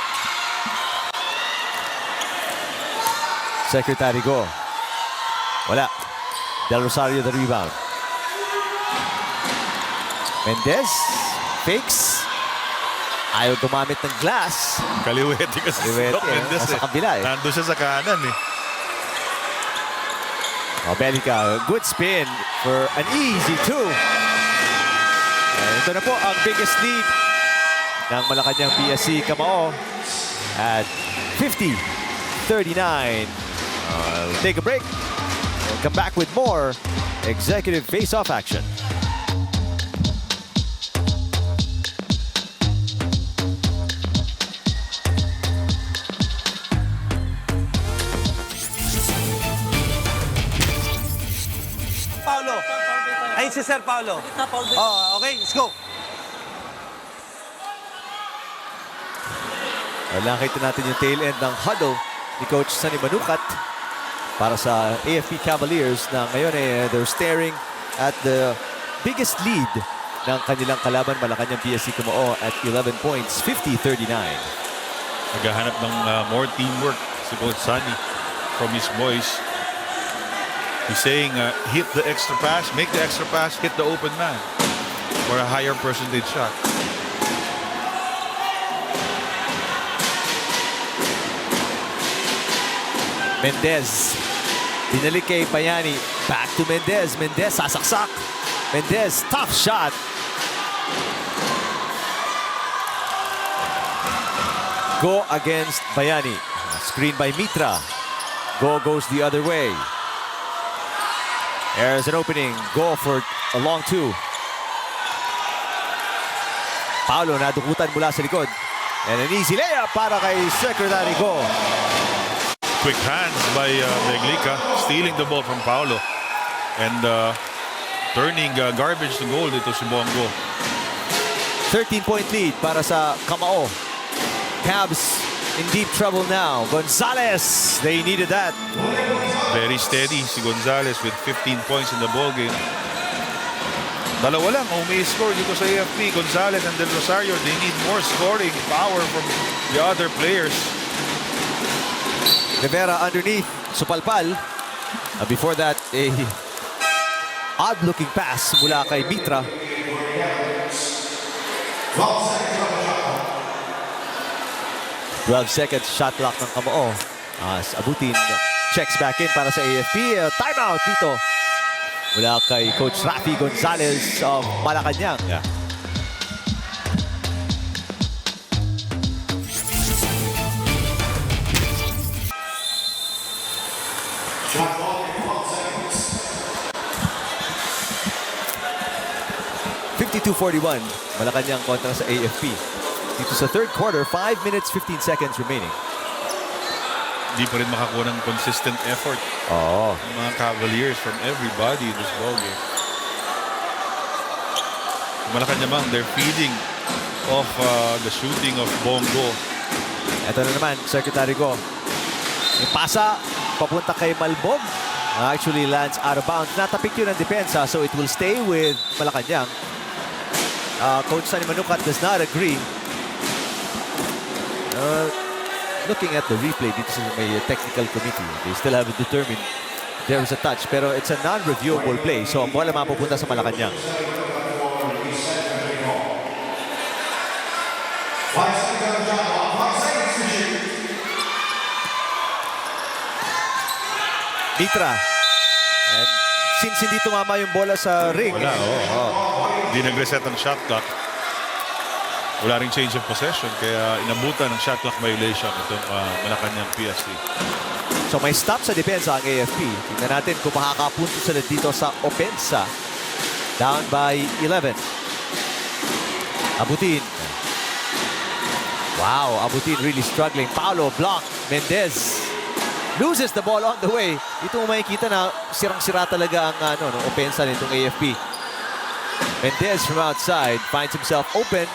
S2: Secretary go. Wala. Del Rosario the rebound. Mendez fakes. Ayaw gumamit ng glass.
S3: Kaliwete kasi si
S2: Kaliwete,
S3: Doc Mendez
S2: nasa kabila eh.
S3: Nandun siya sa kanan eh.
S2: Belica, good spin for an easy 2. And ito na po ang biggest lead ng Malacañang-PSC Kamao at 50-39. We'll take a break. We'll come back with more executive face-off action.
S8: Paulo. Ayun si Sir Paulo. Oh, okay, let's go.
S2: Nakita natin yung tail end ng huddle ni Coach Sunny Manukat para sa AFP Cavaliers na ngayon they're staring at the biggest lead ng kanilang kalaban Malacañang-PSC Kamao at 11 points, 50-39.
S3: Naghahanap ng more teamwork si Coach Sunny from his boys. He's saying, hit the extra pass, make the extra pass, hit the open man for a higher percentage shot.
S2: Mendez. Dinalik kay Bayani. Back to Mendez. Mendez sasaksak. Mendez, tough shot. Go against Bayani. Screen by Mitra. Go goes the other way. There's an opening. Go for a long 2. Paulo nadukutan mula sa likod. And an easy layup para kay Secretary Go.
S3: Quick hands by Beglica, stealing the ball from Paulo. And turning garbage to goal dito si Bongo.
S2: 13-point lead para sa Kamao. Cavs in deep trouble now. Gonzalez, they needed that.
S3: Very steady si Gonzalez with 15 points in the ball game. Dalawa lang ang umi-score dito sa AFP. Gonzalez and Del Rosario, they need more scoring power from the other players.
S2: Rivera underneath, supalpal. Before that, a odd-looking pass mula kay Mitra. 12 seconds shot clock ng Kamao. As Abutin checks back in para sa AFP. Timeout dito mula kay Coach Rafi Gonzalez of Malacañang.
S3: Yeah.
S2: .41 Malacañang kontra sa AFP. Dito sa third quarter, 5 minutes, 15 seconds remaining.
S3: Di pa rin makakuha ng consistent effort.
S2: Oh.
S3: Mga Cavaliers from everybody in this ballgame. Malacañang, they're feeding off the shooting of Bongo.
S2: Ito na naman, Secretary Go. Yung pasa, papunta kay Malbog. Actually lands out of bounds. Natapik yun ang depensa, so it will stay with Malacañang. Coach Sunny Manukat does not agree. Looking at the replay dito sa may technical committee, they still haven't determined there was a touch, pero it's a non-reviewable play, so ang bola mapupunta sa Malacañang. Mitra. And since hindi tumama yung bola sa ring,
S3: Wala, Di nag-reset ang shot clock. Wala ring change of possession, kaya inabutan ng shot clock violation itong Malacañang-PSC.
S2: So So may stop sa depensa ang AFP. Tingnan natin kung makakapunto sila dito sa opensa. Down by 11. Abutin. Wow, Abutin really struggling. Paulo block. Mendez loses the ball on the way. Dito mo makikita na sirang-sira talaga ang opensa nitong AFP. Mendez from outside finds himself open.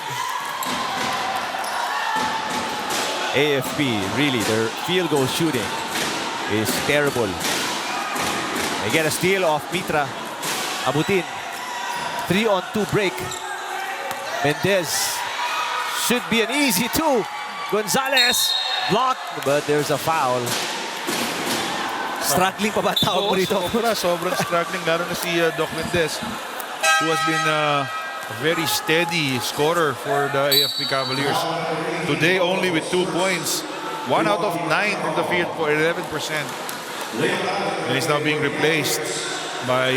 S2: AFP, really, their field goal shooting is terrible. They get a steal off Mitra. Abutin. 3-on-2 break. Mendez should be an easy 2. Gonzalez blocked, but there's a foul. Struggling pa ba tawag mo dito?
S3: Sobrang struggling, lalo na si Doc Mendez, who has been a very steady scorer for the AFP Cavaliers. Today only with 2 points. 1 out of 9 from the field for 11%. And he's now being replaced by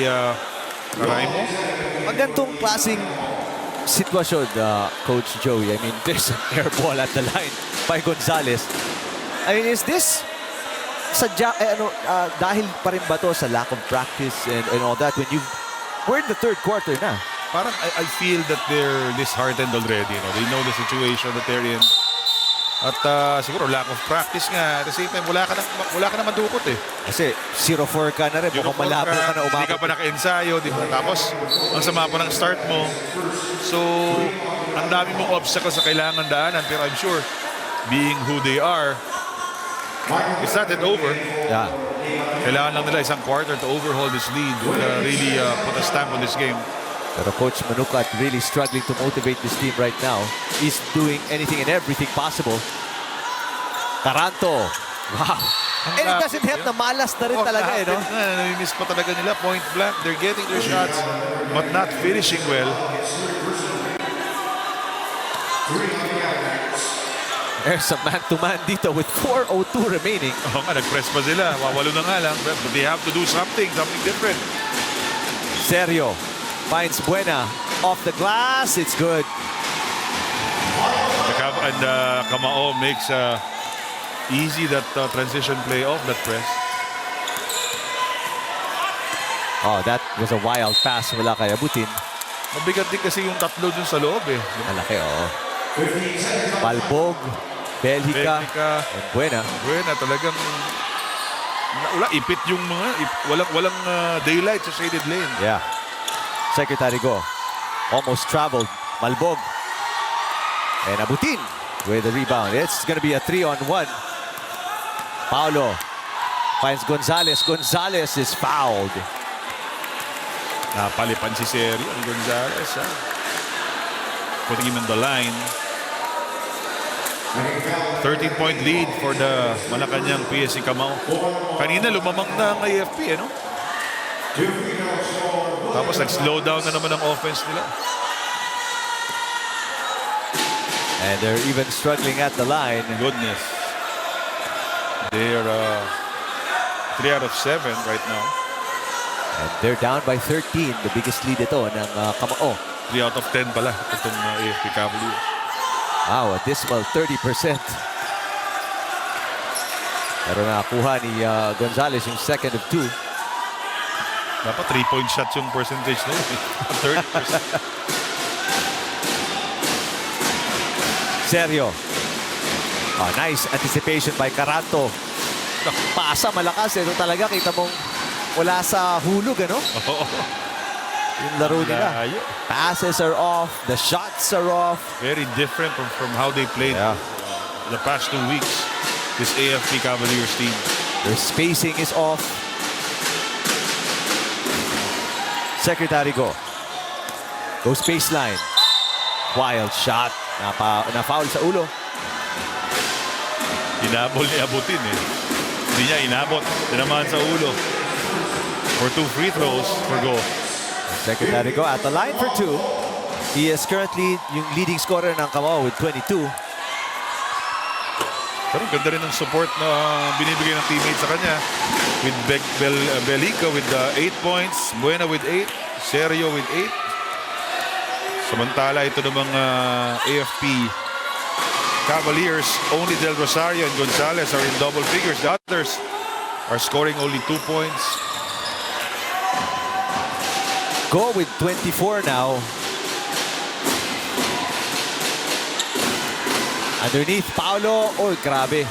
S3: Raimo.
S2: Ang gantong klaseng sitwasyon, Coach Joey. I mean, there's an air ball at the line by Gonzalez. I mean, is this dahil pa rin ba to sa lack of practice and all that when we're in the third quarter na?
S3: Parang I feel that they're disheartened already. They know the situation that they're in. At siguro lack of practice nga. At the same time, wala ka na madukot eh.
S2: Kasi 0-4 ka na rin. Mukhang malabo ka na umabot.
S3: Hindi ka pa naka-ensayo. Tapos, ang sama pa ng start mo. So, ang dami mong obstacles sa kailangan daanan. Pero I'm sure, being who they are, it's not yet over.
S2: Yeah.
S3: Kailangan lang nila isang quarter to overhaul this lead. Really put a stamp on this game.
S2: Pero Coach Manukat really struggling to motivate this team right now. He's doing anything and everything possible. Taranto. Wow. And it doesn't help na malas na rin talaga eh, no?
S3: Namimiss pa talaga nila. Point blank. They're getting their shots but not finishing well.
S2: There's a man-to-man dito with 4:02 remaining.
S3: Oo nga, nag-press pa sila. Wawalo na nga lang. But they have to do something different.
S2: Serio finds Buena off the glass. It's good.
S3: And Kamao makes easy that transition play off that press.
S2: Oh, that was a wild pass mula kay Abutin.
S3: Mabigat din kasi yung tatlo dun sa loob eh.
S2: Malaki, oo. Palbog, Belhica, and Buena.
S3: Buena talagang wala, ipit yung mga walang daylight sa shaded lane.
S2: Yeah. Secretary Go almost traveled. Malbog and Abutin with the rebound. It's going to be a 3-on-1. Paulo finds Gonzalez. Gonzalez is fouled.
S3: Napalipan si Serio ang Gonzalez. Putting him in the line. 13-point lead for the Malacañang-PSC Kamao. Kanina lumamang na ang AFP, no? Tapos nag-slow down na naman ang offense nila.
S2: And they're even struggling at the line.
S3: Goodness. They're 3 out of 7 right now.
S2: And they're down by 13. The biggest lead ito ng Kamao.
S3: 3 out of 10 pala itong AFP Cavaliers.
S2: Wow, a dismal 30%. Pero nakakuha ni Gonzalez yung second of 2.
S3: Dapat 3-point shots yung percentage na yun. 30%.
S2: Serio. Oh, nice anticipation by Caranto. Pasa, malakas. Ito talaga, kita mong wala sa hulog, ano? Yung laro nila. Passes are off. The shots are off.
S3: Very different from how they played the past 2 weeks. This AFP Cavaliers team.
S2: Their spacing is off. Secretary Go. Goes baseline. Wild shot. Na-foul sa ulo.
S3: Inabol ni Abutin eh. Hindi niya inabot. Tinamaan sa ulo. For 2 free throws for Go.
S2: Secretary Go at the line for 2. He is currently yung leading scorer ng Kamao with 22.
S3: Pero ganda rin ng support na binibigay ng teammates sa kanya. With Belhica with 8 points. Buena with 8. Serio with 8. Samantala ito namang AFP Cavaliers, only Del Rosario and Gonzalez are in double figures. The others are scoring only 2 points.
S2: Go with 24 now. Underneath, Paolo. Oh, grabe.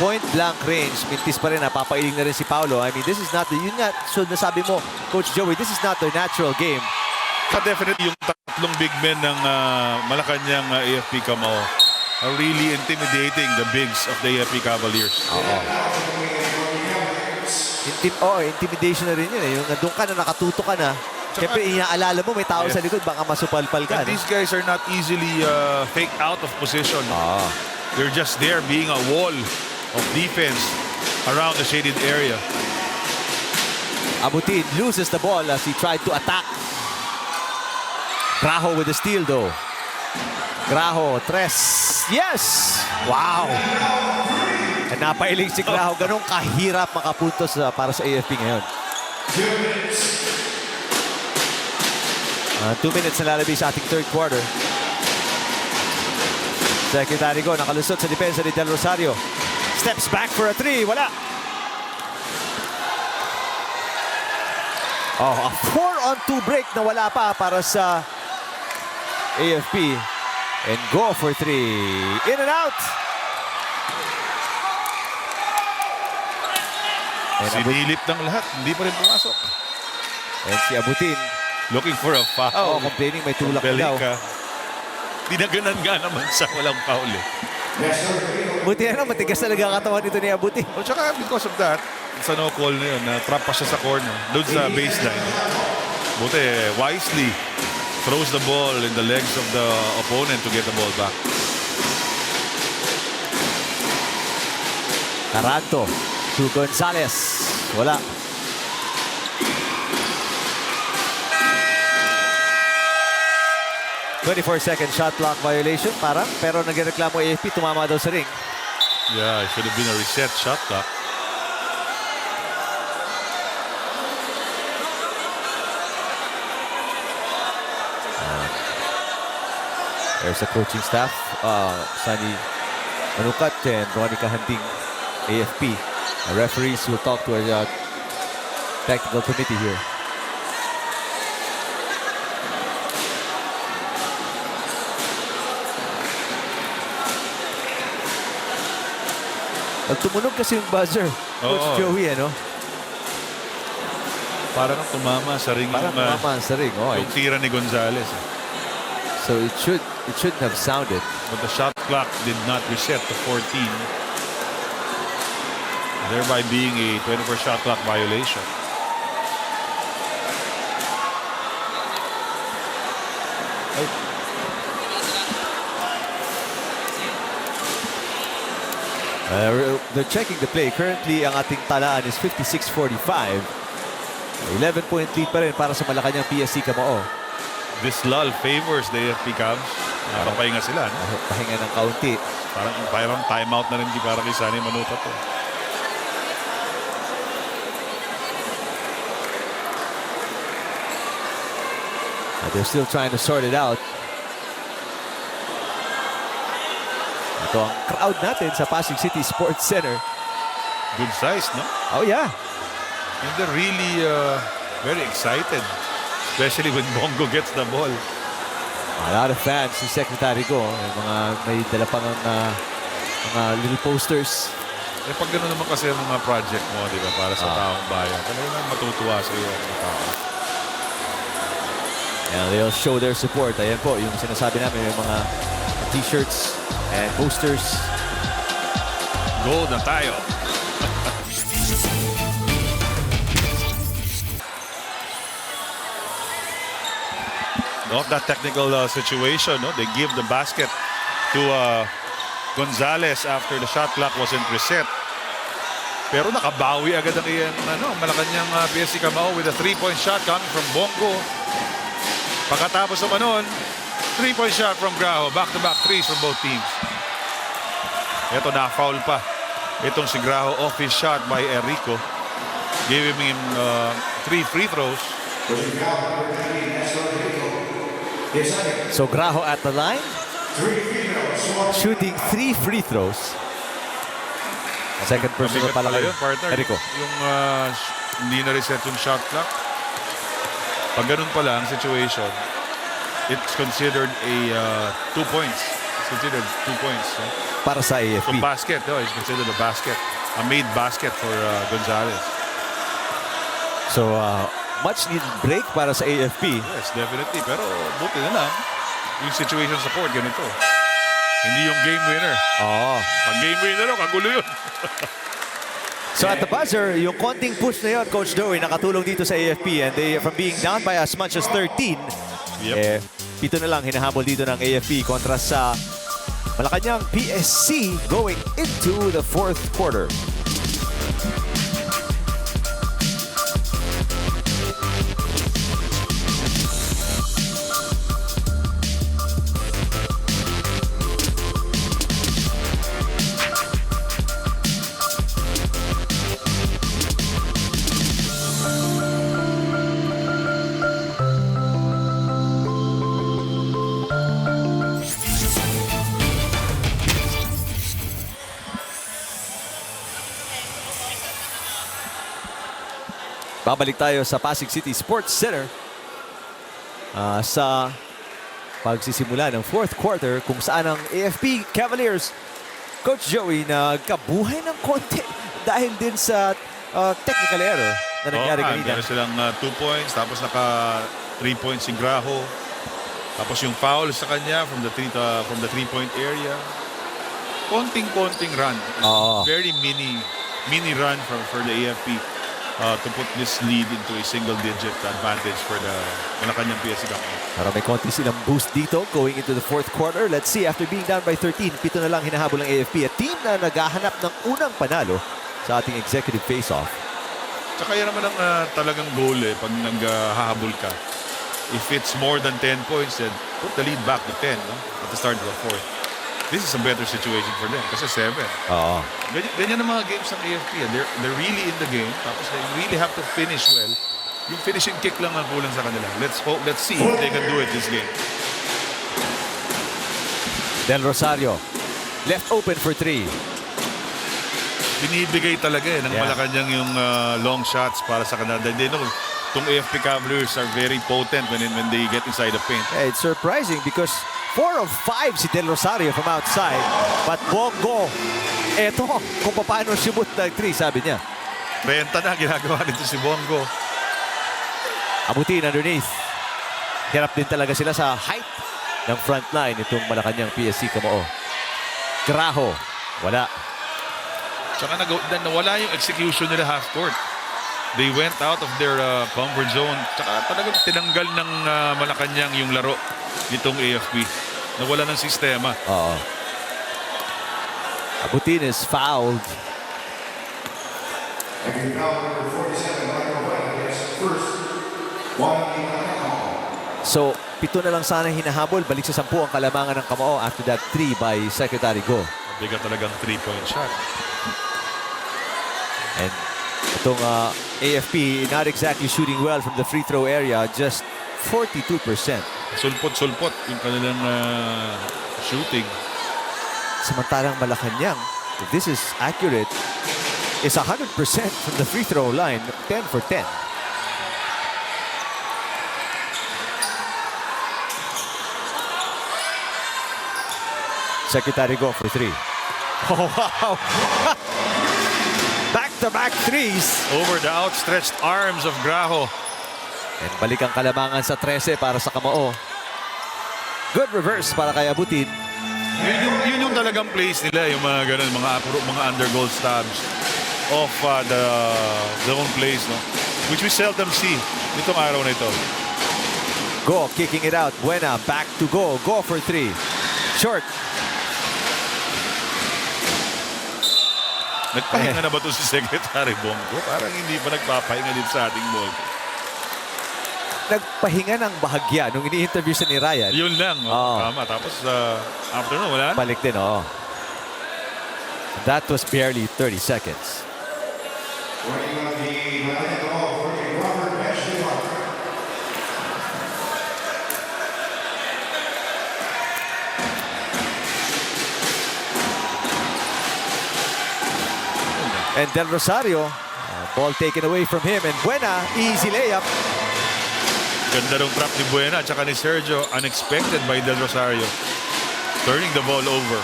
S2: Point blank range. Mintis pa rin. Napapailing na rin si Paolo. I mean, this is not the... Yun nga, so nasabi mo, Coach Joey, this is not their natural game.
S3: Definitely yung tatlong big men ng Malacañang AFP Kamao are really intimidating the bigs of the AFP Cavaliers.
S2: Intimidation na rin yun. Yung nandun ka na, nakatuto ka na. Siyempre, inaalala mo, may tao sa likod, baka masupalpal ka.
S3: And these guys are not easily faked out of position. They're just there being a wall of defense around the shaded area.
S2: Abutin loses the ball as he tried to attack. Graho with the steal though. Graho, tres. Yes! Wow! And napailing si Graho. Ganun kahirap makapuntos para sa AFP ngayon. 2 minutes na lalabis sa ating third quarter. Secretary Go nakalusot sa depensa ni Del Rosario. Steps back for a 3. Wala. Oh, a 4-on-2 break na wala pa para sa AFP. And Go for 3. In and out. And
S3: Sinilip ng lahat. Hindi pa rin pumasok.
S2: And si Abutin.
S3: Looking for a foul.
S2: Complaining may tulak na daw.
S3: Dinaganan nga naman sa walang foul eh.
S2: Buti na matigas talaga katawan nito ni Abutin.
S3: O tsaka because of that, sa no call na yun, na-trap pa siya sa corner. Doon sa baseline. Buti wisely throws the ball in the legs of the opponent to get the ball back.
S2: Taranto to Gonzalez. Wala. "24-second shot clock violation parang, pero nagreklamo AFP, tumama daw sa ring.
S3: Yeah, it should have been a reset shot clock.
S2: There's the coaching staff, Sunny Manukat and Ronnie Kahanding, AFP. The referees will talk to a technical committee here. Pag tumunog kasi yung buzzer, Coach Joey, ano?
S3: Parang tumama sa ring.
S2: Parang tumama sa ring.
S3: Yung tira ni Gonzalez.
S2: So it shouldn't have sounded.
S3: But the shot clock did not reset to 14. Thereby being a 24 shot clock violation.
S2: They're checking the play. Currently, ang ating talaan is 56-45. 11-point lead pa rin para sa Malacañang-PSC Kamao.
S3: This lull favors the AFP Cavs. Papahinga sila. No?
S2: Pahinga ng kaunti.
S3: Parang timeout na rin para kay Sunny Manukat.
S2: They're still trying to sort it out. Ito ang crowd natin sa Pasig City Sports Center.
S3: Good size, no?
S2: Oh, yeah.
S3: And they're really very excited. Especially when Bongo gets the ball.
S2: A lot of fans si Secretary Go. May dala pa ng mga little posters.
S3: Eh pag gano'n naman kasi ang mga project mo, di ba, para sa taong bayan, talagang matutuwa sa iyo ang mga tao.
S2: And they'll show their support. Ayan po, yung sinasabi namin, yung mga t-shirts and posters.
S3: Gold na tayo. Off that technical situation, no? They give the basket to Gonzalez after the shot clock wasn't reset. Pero nakabawi agad ang Malacañang-PSC Kamao with a 3-point shot coming from Bongo. Pagkatapos naman nun, 3-point shot from Graho. Back-to-back threes from both teams. Ito na-foul pa. Itong si Graho off his shot by Enrico. Gave him 3 free throws.
S2: So Graho at the line, shooting 3 free throws. Second personal
S3: Mabigat
S2: pala kayo.
S3: yun, partner.
S2: Erico.
S3: Yung hindi na-reset yung shot clock. Pag ganun pala ang situation, it's considered a 2 points. It's considered 2 points. No?
S2: Para sa
S3: So
S2: AFP.
S3: basket, no? It's considered a basket. A made basket for Gonzalez.
S2: So, much needed break para sa AFP.
S3: Yes, definitely. Pero buti na lang. Yung situation support, ganito. Hindi yung game winner.
S2: Oo.
S3: Pag game winner, kagulo yun.
S2: So at the buzzer, yung konting push na yun, Coach Joey, nakatulong dito sa AFP. And they, from being down by as much as 13,
S3: Yep.
S2: 7 na lang hinahabol dito ng AFP kontra sa Malacañang-PSC going into the 4th quarter. Babalik tayo sa Pasig City Sports Center sa pagsisimula ng 4th quarter kung saan ang AFP Cavaliers, Coach Joey, nagkabuhay ng konti dahil din sa technical error na nangyari kanina.
S3: Meron silang 2 points, tapos naka 3 points si Graho. Tapos yung foul sa kanya from the 3-point area. Konting-konting run. Very mini run for the AFP. To put this lead into a single-digit advantage for the Malacañang-PSC Kamao.
S2: Para may konti silang boost dito going into the 4th quarter. Let's see, after being down by 13, 7 na lang hinahabol ng AFP. A team na naghahanap ng unang panalo sa ating executive face-off.
S3: Tsaka yan naman ang talagang goal pag naghahabol ka. If it's more than 10 points, then put the lead back to 10 at the start of the 4th. This is a better situation for them kasi 7.
S2: Oo.
S3: Ganyan ang mga games ng AFP. They're really in the game. Tapos they really have to finish well. Yung finishing kick lang ang kulang sa kanila. Let's see if they can do it this game.
S2: Del Rosario, left open for 3.
S3: Binibigay talaga ng Malacañang yung long shots para sa kanila. They know itong AFP Cavaliers are very potent when they get inside the paint.
S2: Yeah, it's surprising because 4 of 5 si Del Rosario from outside. But Bongo, eto kung paano sumut ng 3, sabi niya.
S3: Renta na ginagawa nito si Bongo.
S2: Abutin underneath. Hirap din talaga sila sa height ng front line itong Malacañang-PSC Kamao. Graho, wala.
S3: Tsaka nawala yung execution nila half court. They went out of their comfort zone. Tsaka talagang tinanggal ng Malacañang yung laro nitong AFP. Nawala ng sistema.
S2: Oo. Abutin is fouled. So, 7 na lang sana hinahabol. Balik sa 10 ang kalamangan ng Kamao after that 3 by Secretary Go.
S3: Bigat talagang 3-point shot.
S2: And itong AFP not exactly shooting well from the free throw area, just 42%.
S3: Sulpot-sulpot yung kanilang shooting.
S2: Samantalang Malacañang, if this is accurate, is 100% from the free throw line, 10 for 10. Secretary Go for 3. Oh, wow! Back-to-back threes.
S3: Over the outstretched arms of Graho.
S2: And balik ang kalamangan sa 13 para sa Kamao. Good reverse para kay Abutin.
S3: Yun yung talagang plays nila, yung mga ganun, mga under goal stabs off the own plays, no? Which we seldom see nitong araw na ito.
S2: Go, kicking it out. Buena, back to Go. Go for 3. Short.
S3: Nagpahinga na ba ito si Secretary Bongo? Parang hindi pa nagpapahinga din sa ating ball.
S2: Nagpahinga ng bahagya nung ini-interview siya ni Ryan.
S3: Yun lang. Tama. Tapos after no, wala na.
S2: Balik din, oo. That was barely 30 seconds. And Del Rosario, ball taken away from him. And Buena, easy layup.
S3: Ganda ng trap ni Buena at saka ni Sergio. Unexpected by Del Rosario. Turning the ball over.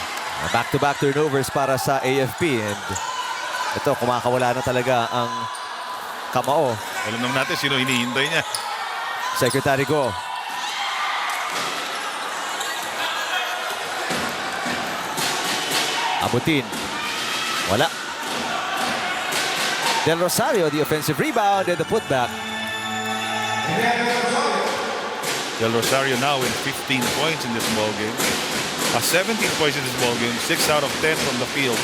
S2: Back-to-back turnovers para sa AFP. And ito, kumakawala na talaga ang Kamao.
S3: Alam naman natin sino hinihintay niya.
S2: Secretary Go. Abutin. Wala. Del Rosario, the offensive rebound and the putback.
S3: Del Rosario now with 15 points in this ball game. 17 points in this ball game. 6 out of 10 from the field.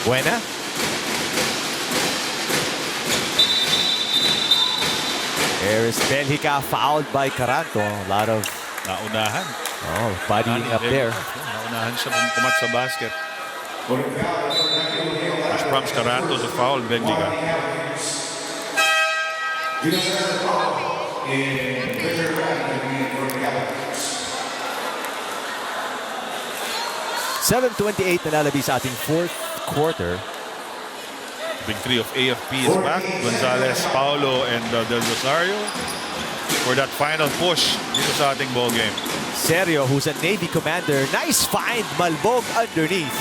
S2: Buena. There is Belhica fouled by Caranto. A lot of
S3: Naunahan.
S2: bodying up there.
S3: Naunahan siya pumat sa basket. Which prompts Caranto to foul Bendiga.
S2: 7:28 na lalabi sa ating fourth quarter.
S3: Big three of AFP is back. Gonzalez, Paulo, and Del Rosario for that final push dito sa ating ball game.
S2: Sergio, who's a Navy commander. Nice find. Malbog underneath.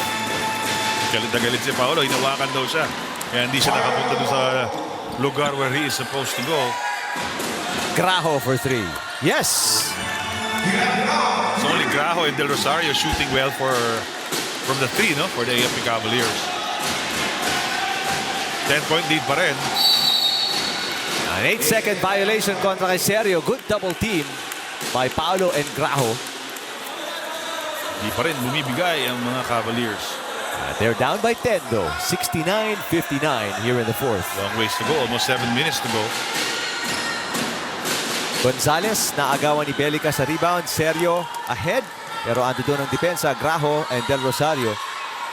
S3: Galit na galit si Paulo. Hinawakan daw siya. Kaya hindi siya nakapunta doon sa lugar where he is supposed to go.
S2: Graho for three. Yes!
S3: It's only Graho and Del Rosario shooting well from the three, no? For the AFP Cavaliers. 10-point lead pa rin.
S2: An 8-second violation kontra kay Sergio. Good double team by Paulo and Graho.
S3: Di pa rin bumibigay ang mga Cavaliers.
S2: They're down by 10 though. 69-59 here in the fourth.
S3: Long ways to go. Almost 7 minutes to go.
S2: Gonzalez, naagawan ni Bellica sa rebound. Sergio ahead. Pero ando doon ang depensa. Graho and Del Rosario.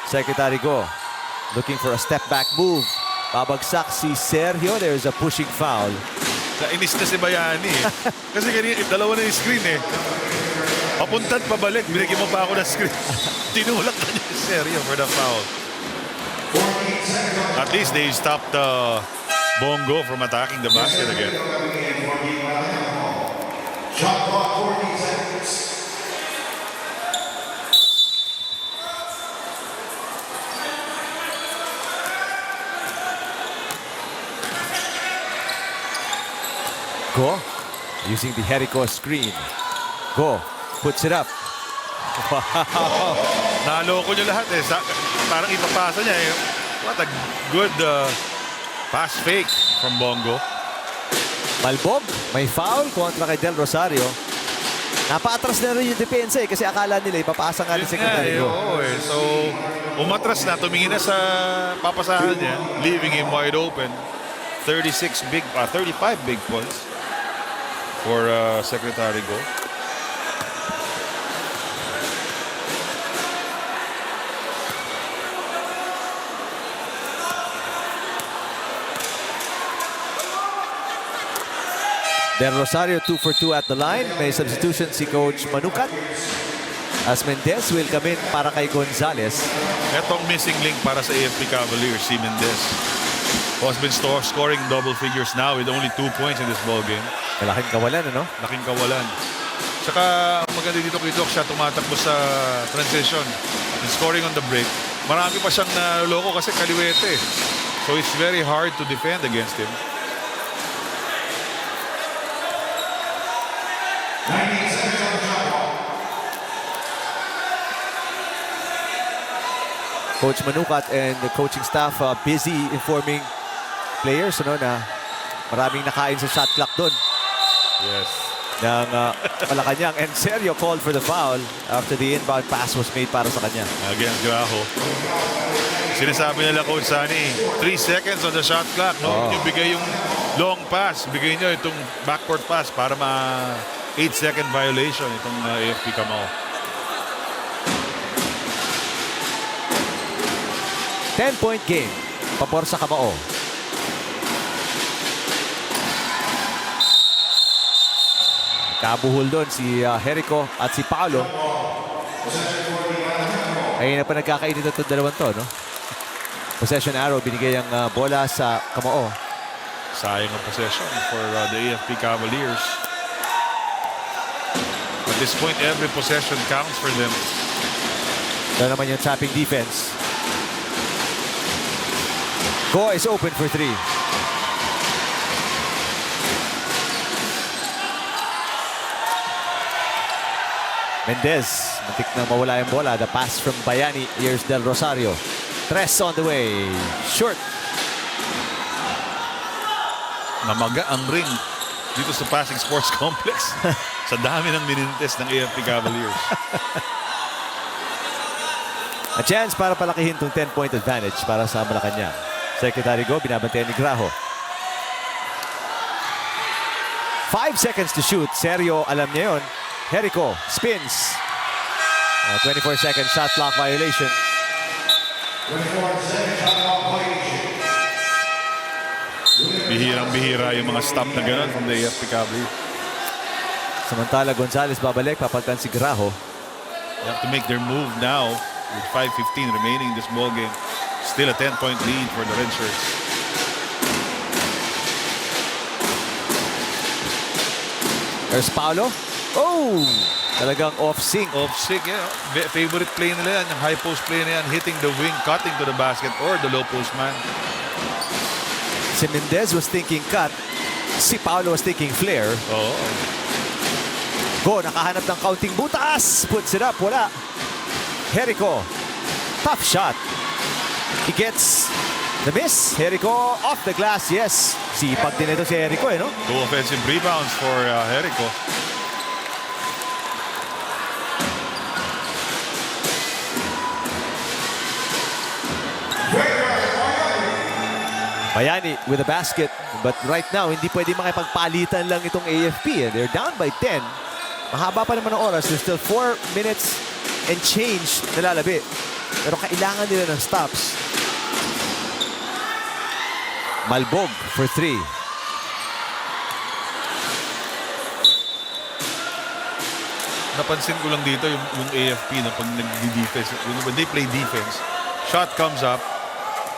S2: Secretary Go looking for a step back move. Babagsak si Sergio. There's a pushing foul.
S3: Nainis na si Bayani eh. Kasi kanina, dalawa na yung screen eh. Papunta't pabalik. Binigyan mo pa ako ng screen. Tinulak na niya si Sergio for the foul. At least they stopped Bongo from attacking the basket again.
S1: Shot clock 14 seconds.
S2: Go using the Jericho screen. Go puts it up. Wow.
S3: Naloko niyo lahat eh. Parang ipapasa niya eh. What a good pass fake from Bongo.
S2: Malbog, may foul kontra kay Del Rosario. Napaatras na rin yung depensa eh, kasi akala nila ipapasa nga ni Secretary Go.
S3: So, umatras na, tumingin na sa papasahan niya, leaving him wide open. 35 big points for Secretary Go.
S2: Del Rosario 2 for 2 at the line. May substitution si Coach Manukat. As Mendez will come in para kay Gonzalez.
S3: Etong missing link para sa AFP Cavaliers, si Mendez. Who has been scoring double figures now with only 2 points in this ball game.
S2: Malaking kawalan, ano?
S3: Laking kawalan. Tsaka maganda dito kay Doc, siya tumatakbo sa transition and scoring on the break. Marami pa siyang naloko kasi kaliwete. So it's very hard to defend against him.
S1: 19 seconds on the shot clock.
S2: Coach Manukat and the coaching staff busy informing players na maraming nakain sa shot clock doon.
S3: Yes.
S2: Ng Malacañang. And Sergio called for the foul after the inbound pass was made para sa kanya.
S3: Again, Graho. Sinasabi nila Coach Sunny, 3 seconds on the shot clock. No? Yung bigay yung long pass, bigay nyo itong backcourt pass para 8-second violation itong AFP Kamao.
S2: 10-point game. Pabor sa Kamao. Kabuhol doon si Jericho at si Paolo. Ay na pa nagkakainit itong dalawang to, no? Possession arrow, binigay ang bola sa Kamao.
S3: Sayang ang possession for the AFP Cavaliers. At this point, every possession counts for them.
S2: Ito naman yung trapping defense. Go is open for 3. Mendez, muntik na mawala yung bola. The pass from Bayani. Here's Del Rosario. Tres on the way. Short.
S3: Namaga ang ring dito sa Pasig Sports Complex sa dami ng minintes ng AFP Cavaliers.
S2: A chance para palakihin itong 10-point advantage para sa Malacañang. Secretary Go, binabantayan ni Graho. 5 seconds to shoot. Seryo, alam niya yun. Jericho spins. 24-second shot clock violation.
S1: 24-second shot clock violation.
S3: Bihirang-bihira yung mga stop na gano'n from the AFP Cavaliers.
S2: Samantala, Gonzalez babalik. Papagtan si Graho.
S3: They have to make their move now with 5:15 remaining in this ball game. Still a 10-point lead for the Red Shirts.
S2: There's Paolo. Oh! Talagang off-sync.
S3: Off-sync, yeah. Favorite play nila yan. Yung high post play na yan. Hitting the wing, cutting to the basket or the low post man.
S2: Si Mendez was thinking cut. Si Paolo was thinking flare.
S3: Oo.
S2: Go, nakahanap ng counting butas. Puts it up, wala. Jericho, tough shot. He gets the miss. Jericho off the glass, yes. Sipag din ito si Jericho, no?
S3: 2 offensive rebounds for Jericho.
S2: Bayani with a basket. But right now, hindi pwede makipagpalitan lang itong AFP. They're down by 10. Mahaba pa naman ang oras. There's still 4 minutes and change na lalabi. Pero kailangan nila ng stops. Malbog for 3.
S3: Napansin ko lang dito yung AFP na pag nag-defense, when they play defense, shot comes up,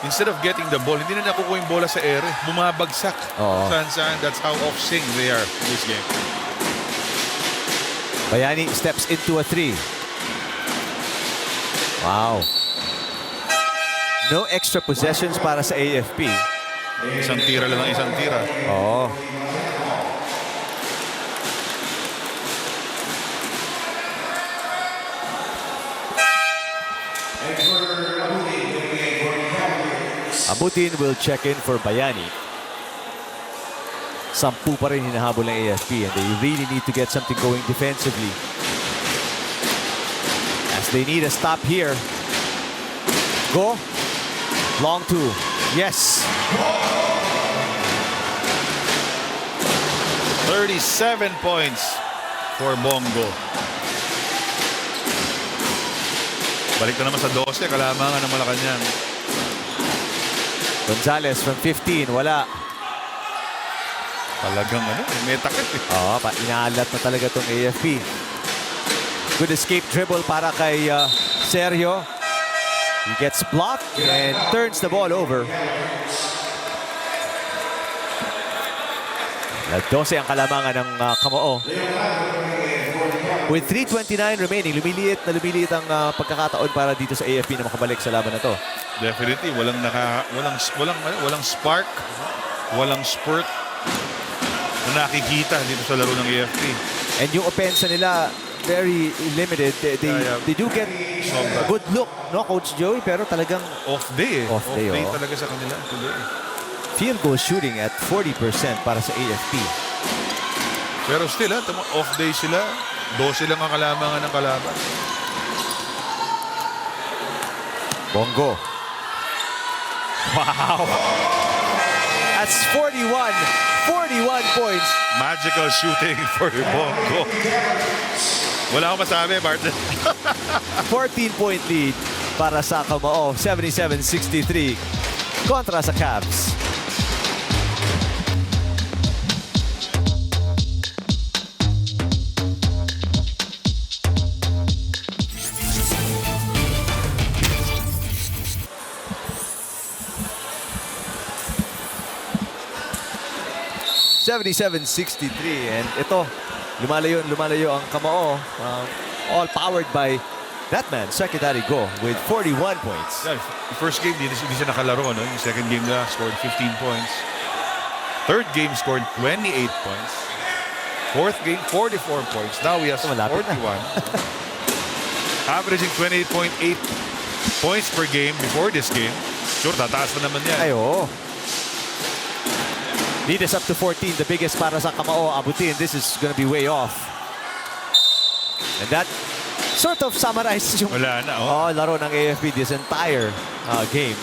S3: instead of getting the ball, hindi na nakukuha yung bola sa ere, bumabagsak.
S2: Oo.
S3: Saan, that's how off-sync they are in this game.
S2: Bayani steps into a 3. Wow. No extra possessions para sa AFP.
S3: Isang tira lang ang isang tira.
S2: Oo. Abutin will check in for Bayani. 10 pa rin hinahabol ng AFP and they really need to get something going defensively. As they need a stop here. Go. Long 2. Yes.
S3: 37 points for Bongo. Balik na naman sa 12, kalamangan ng Malacañang.
S2: Gonzalez from 15. Wala.
S3: Talagang may takip eh.
S2: Oo, inaalat na talaga itong AFP. Good escape dribble para kay Sergio. He gets blocked and turns the ball over. 12 ang kalamangan ng Kamao. With 3:29 remaining, lumiliit ang pagkakataon para dito sa AFP na makabalik sa laban na to.
S3: Definitely, walang spark, walang spurt na nakikita dito sa laro ng AFP.
S2: And yung opensa nila, very limited. They do get a good look, no, Coach Joey? Pero talagang
S3: Off day eh.
S2: Off day, oh.
S3: talaga sa kanila today.
S2: field goal shooting at 40% para sa AFP.
S3: Pero still, off day sila. 12 lang ang kalamangan ng kalaban.
S2: Bongo. Wow. That's 41 points.
S3: Magical shooting for Bongo. Wala akong masabi, Martin.
S2: 14-point lead para sa Kamao. 77-63 kontra sa Cavs. 77-63. And ito, lumalayo ang Kamao. All powered by that man, Secretary Go, with 41 points.
S3: Yeah, the first game, hindi siya nakalaro. No? Yung second game na, scored 15 points. Third game, scored 28 points. Fourth game, 44 points. Now he has 41. Averaging 28.8 points per game before this game. Sure, tataas na naman yan.
S2: Ay, oo. Lead is up to 14. The biggest para sa Kamao. Abutin, this is gonna be way off. And that sort of summarizes yung
S3: Wala na,
S2: laro ng AFP this entire game.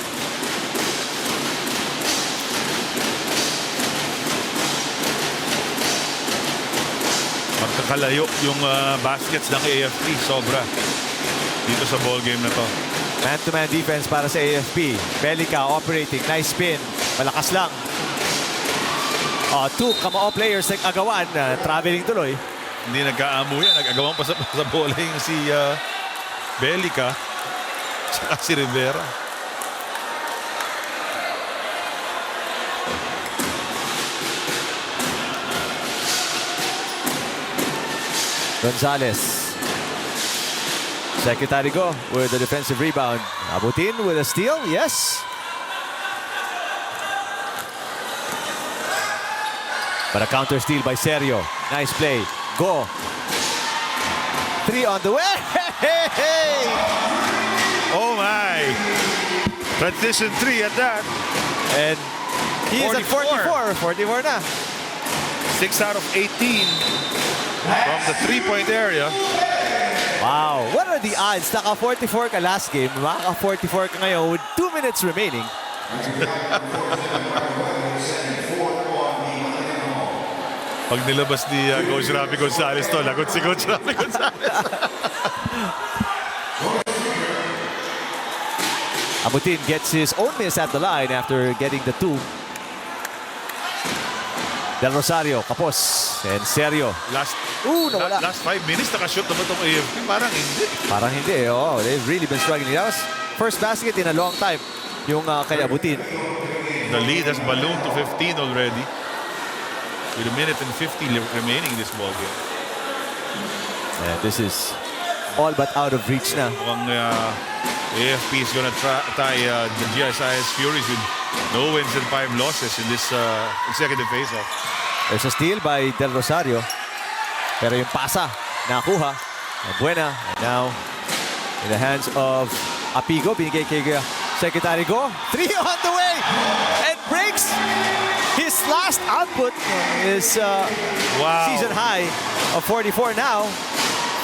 S3: Magkakalayo yung baskets ng AFP. Sobra. Dito sa ball game na to.
S2: Man-to-man defense para sa AFP. Belica operating. Nice spin. Malakas lang. Two Kamao players nag-agawan. Traveling tuloy.
S3: Hindi nagkaamo yan. Nag-agawan pa sa bola yung si Belica. Tsaka si Rivera.
S2: Gonzalez. Secretary Go with the defensive rebound. Abutin with a steal. Yes. But a counter steal by Serio. Nice play. Go. Three on the way. Hey!
S3: Oh my! Transition 3 at that.
S2: And he is at 44. 44 na.
S3: 6 out of 18 from the three-point area.
S2: Wow. What are the odds? Naka-44 ka last game. Maka-44 ka ngayon with 2 minutes remaining.
S3: Pag nilabas ni Coach Rafi Gonzalez to, lagot si Coach Rafi Gonzalez.
S2: Abutin gets his own miss at the line after getting the two. Del Rosario, Kapos, and Serio. Nawala.
S3: Last 5 minutes, nakashoot naman itong AFP. Parang hindi.
S2: Parang hindi. Oh, they've really been struggling. That was first basket in a long time. Yung kay Abutin.
S3: The lead has ballooned to 15 already. With a minute and 50 remaining in this ball game.
S2: And this is all but out of reach na.
S3: Mukhang AFP is gonna tie the GSIS Furies with no wins and 5 losses in this consecutive face-off.
S2: There's a steal by Del Rosario. Pero yung pasa, nakuha. Buena. And now, in the hands of Apigo, binigay kay Secretary Go. 3 on the way! And breaks his last output is
S3: Wow.
S2: season high of 44 now.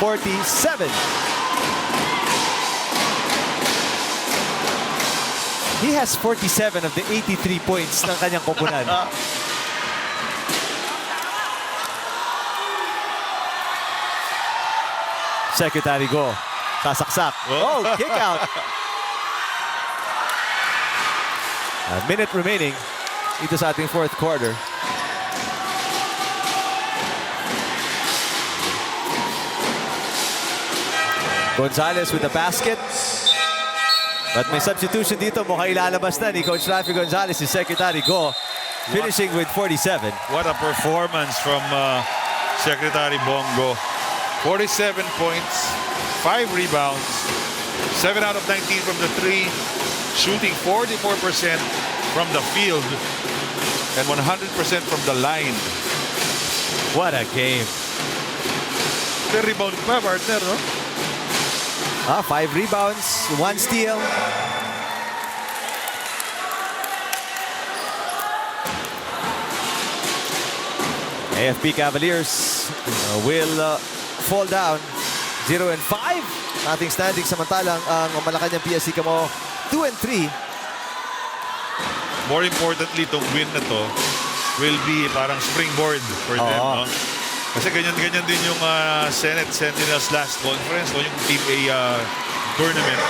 S2: 47. He has 47 of the 83 points ng kanyang koponan. Secretary Go. Sasaksak. Oh, kick out. A minute remaining dito sa ating fourth quarter. Gonzalez with the basket. But may substitution dito. Mukhang ilalabas na ni Coach Rafi Gonzalez, si Secretary Go, finishing with 47.
S3: What a performance from Secretary Bongo. 47 points, 5 rebounds, 7 out of 19 from the 3, shooting 44% from the field and 100% from the line.
S2: What a game.
S3: The rebound pa, partner, no?
S2: 5 rebounds, 1 steal. AFP Cavaliers will fall down 0-5. Ating standing, samantalang ang Malacañang-PSC Kamao 2-3.
S3: More importantly, itong win na to will be parang springboard for them, no? Kasi ganyan-ganyan din yung Senate Sentinels last conference o yung Team A tournament.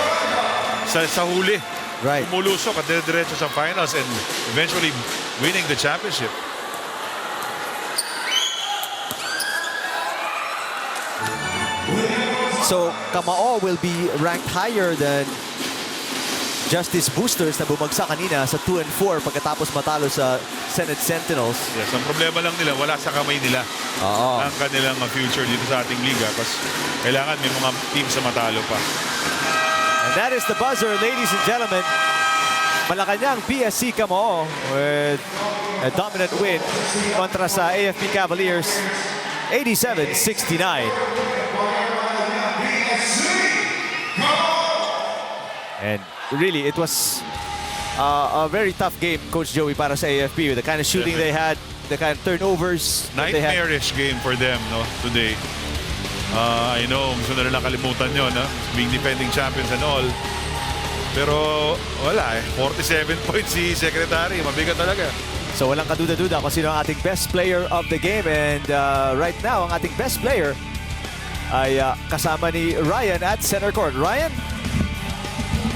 S3: Sa huli,
S2: Right.
S3: umulusok at diretso sa finals and eventually winning the championship.
S2: So, Kamao will be ranked higher than Justice Boosters na bumagsak kanina sa 2-4 pagkatapos matalo sa Senate Sentinels.
S3: Yes, ang problema lang nila, wala sa kamay nila
S2: Oo.
S3: ang kanilang future dito sa ating liga. Kasi kailangan may mga teams na matalo pa.
S2: And that is the buzzer, ladies and gentlemen. Malacañang-PSC Kamao with a dominant win kontra sa AFP Cavaliers, 87-69. And really, it was a very tough game, Coach Joey, para sa AFP. With the kind of shooting they had, the kind of turnovers that they had.
S3: Nightmarish game for them, no, today. I know, gusto na lang kalimutan yun, no? Being defending champions and all. Pero wala 47 points si Secretary. Mabigat talaga.
S2: So walang kaduda-duda kung sino ang ating best player of the game. And right now, ang ating best player ay kasama ni Ryan at center court. Ryan?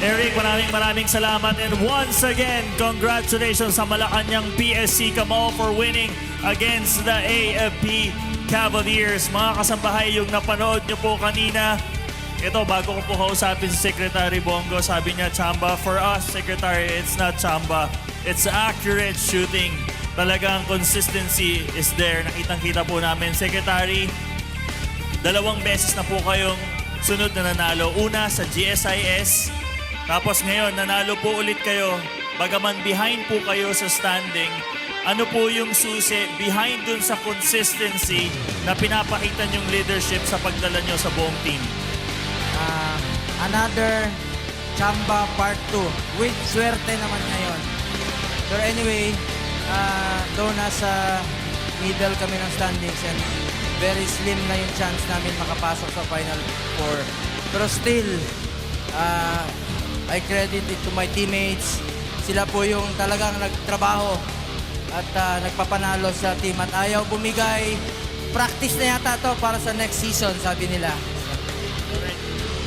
S4: Eric, maraming salamat. And once again, congratulations sa Malacañang-PSC Kamao for winning against the AFP Cavaliers. Mga kasambahay, yung napanood nyo po kanina, ito, bago ko po kausapin si Secretary Bongo, sabi niya, Chamba. For us, Secretary, it's not Chamba. It's accurate shooting. Talagang consistency is there. Nakitang-kita po namin. Secretary, 2 beses na po kayong sunod na nanalo. Una sa GSIS, tapos ngayon, nanalo po ulit kayo. Bagaman behind po kayo sa standing, ano po yung susi behind dun sa consistency na pinapakita niyong leadership sa pagdala niyo sa buong team?
S7: Another Chamba Part 2 with swerte naman ngayon. Pero anyway, though nasa middle kami ng standings and very slim na yung chance namin makapasok sa Final Four. Pero still, I credit it to my teammates. Sila po yung talagang nagtrabaho at nagpapanalo sa team at ayaw bumigay. Practice na yata to para sa next season, sabi nila.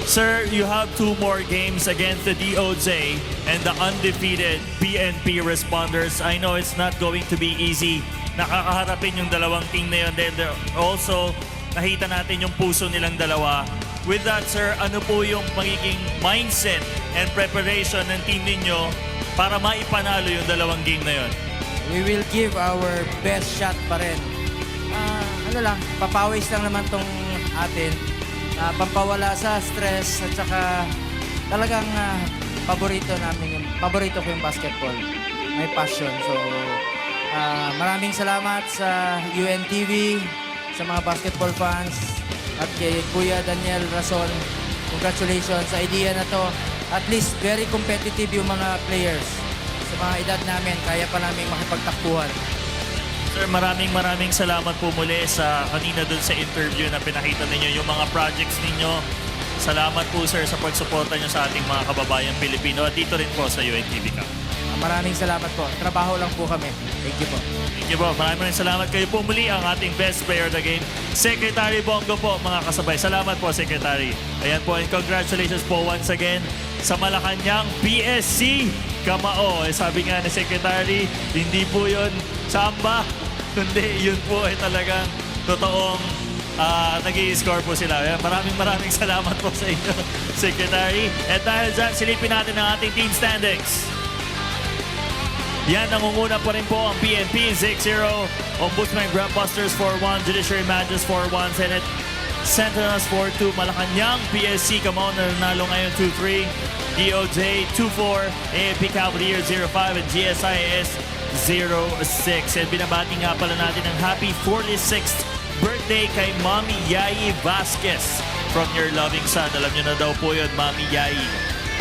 S4: Sir, you have 2 more games against the DOJ and the undefeated PNP responders. I know it's not going to be easy. Nakakaharapin yung dalawang team na yun. They're also, nakita natin yung puso nilang dalawa. With that, sir, ano po yung magiging mindset and preparation ng team ninyo para maipanalo yung dalawang game na yun?
S7: We will give our best shot pa rin. Papawis lang naman tong atin. Pampawala sa stress at saka talagang paborito ko yung basketball. May passion. So, maraming salamat sa UNTV, sa mga basketball fans, at kay Kuya Daniel Rason. Congratulations sa idea na to. At least very competitive yung mga players. Sa mga edad namin, kaya pa namin makipagtakbuhan.
S4: Sir, maraming salamat po muli sa kanina dun sa interview na pinakita ninyo yung mga projects ninyo. Salamat po, sir, sa pagsuporta nyo sa ating mga kababayang Pilipino at dito rin po sa UNTV Cup.
S7: Maraming salamat po. Trabaho lang po kami. Thank you po.
S4: Thank you po. Maraming salamat. Kayo po muli ang ating best player of the game, Secretary Bongo po, mga kasabay. Salamat po, Secretary. Ayan po, and congratulations po once again sa Malacañang-PSC Kamao. Sabi nga ni Secretary, hindi po yun Chamba, kundi yun po ay talagang totoong nag-i-score po sila. Maraming salamat po sa inyo, Secretary. At dahil dyan, silipin natin ang ating team standings. Yan, nangunguna pa rin po ang PNP 6-0, Ombudsman Grand Busters 4-1, Judiciary Managers 4-1, Senate Sentinels 4-2, Malacañang-PSC Kamao na nanalo ngayon 2-3, DOJ 2-4, AFP Cavaliers 0-5, and GSIS 0-6. And binabati nga pala natin ang happy 46th birthday kay Mami Yayi Vasquez from your loving son. Alam nyo na daw po yun, Mami Yayi.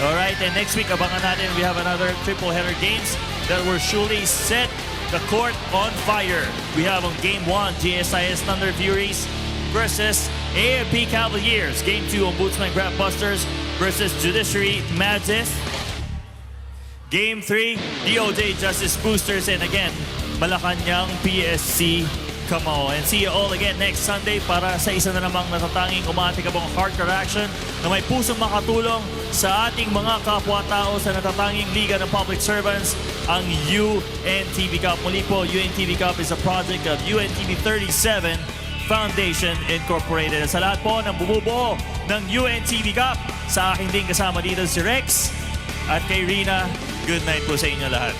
S4: Alright, and next week, abangan natin, we have another triple-header games that will surely set the court on fire. We have on Game 1, GSIS Thunder Furies versus AFP Cavaliers. Game 2, Ombudsman Grand Busters versus Judiciary Magis. Game 3, DOJ Justice Boosters. And again, Malacañang-PSC Kamao. And see you all again next Sunday para sa isa na namang natatanging umatikabong hardcore action na may pusong makatulong sa ating mga kapwa-tao sa natatanging Liga ng Public Servants, ang UNTV Cup. Muli po, UNTV Cup is a project of UNTV 37 Foundation Incorporated. Sa lahat po ng bumubuo ng UNTV Cup, sa aking din kasama dito si Rex at kay Rina, good night po sa inyo lahat.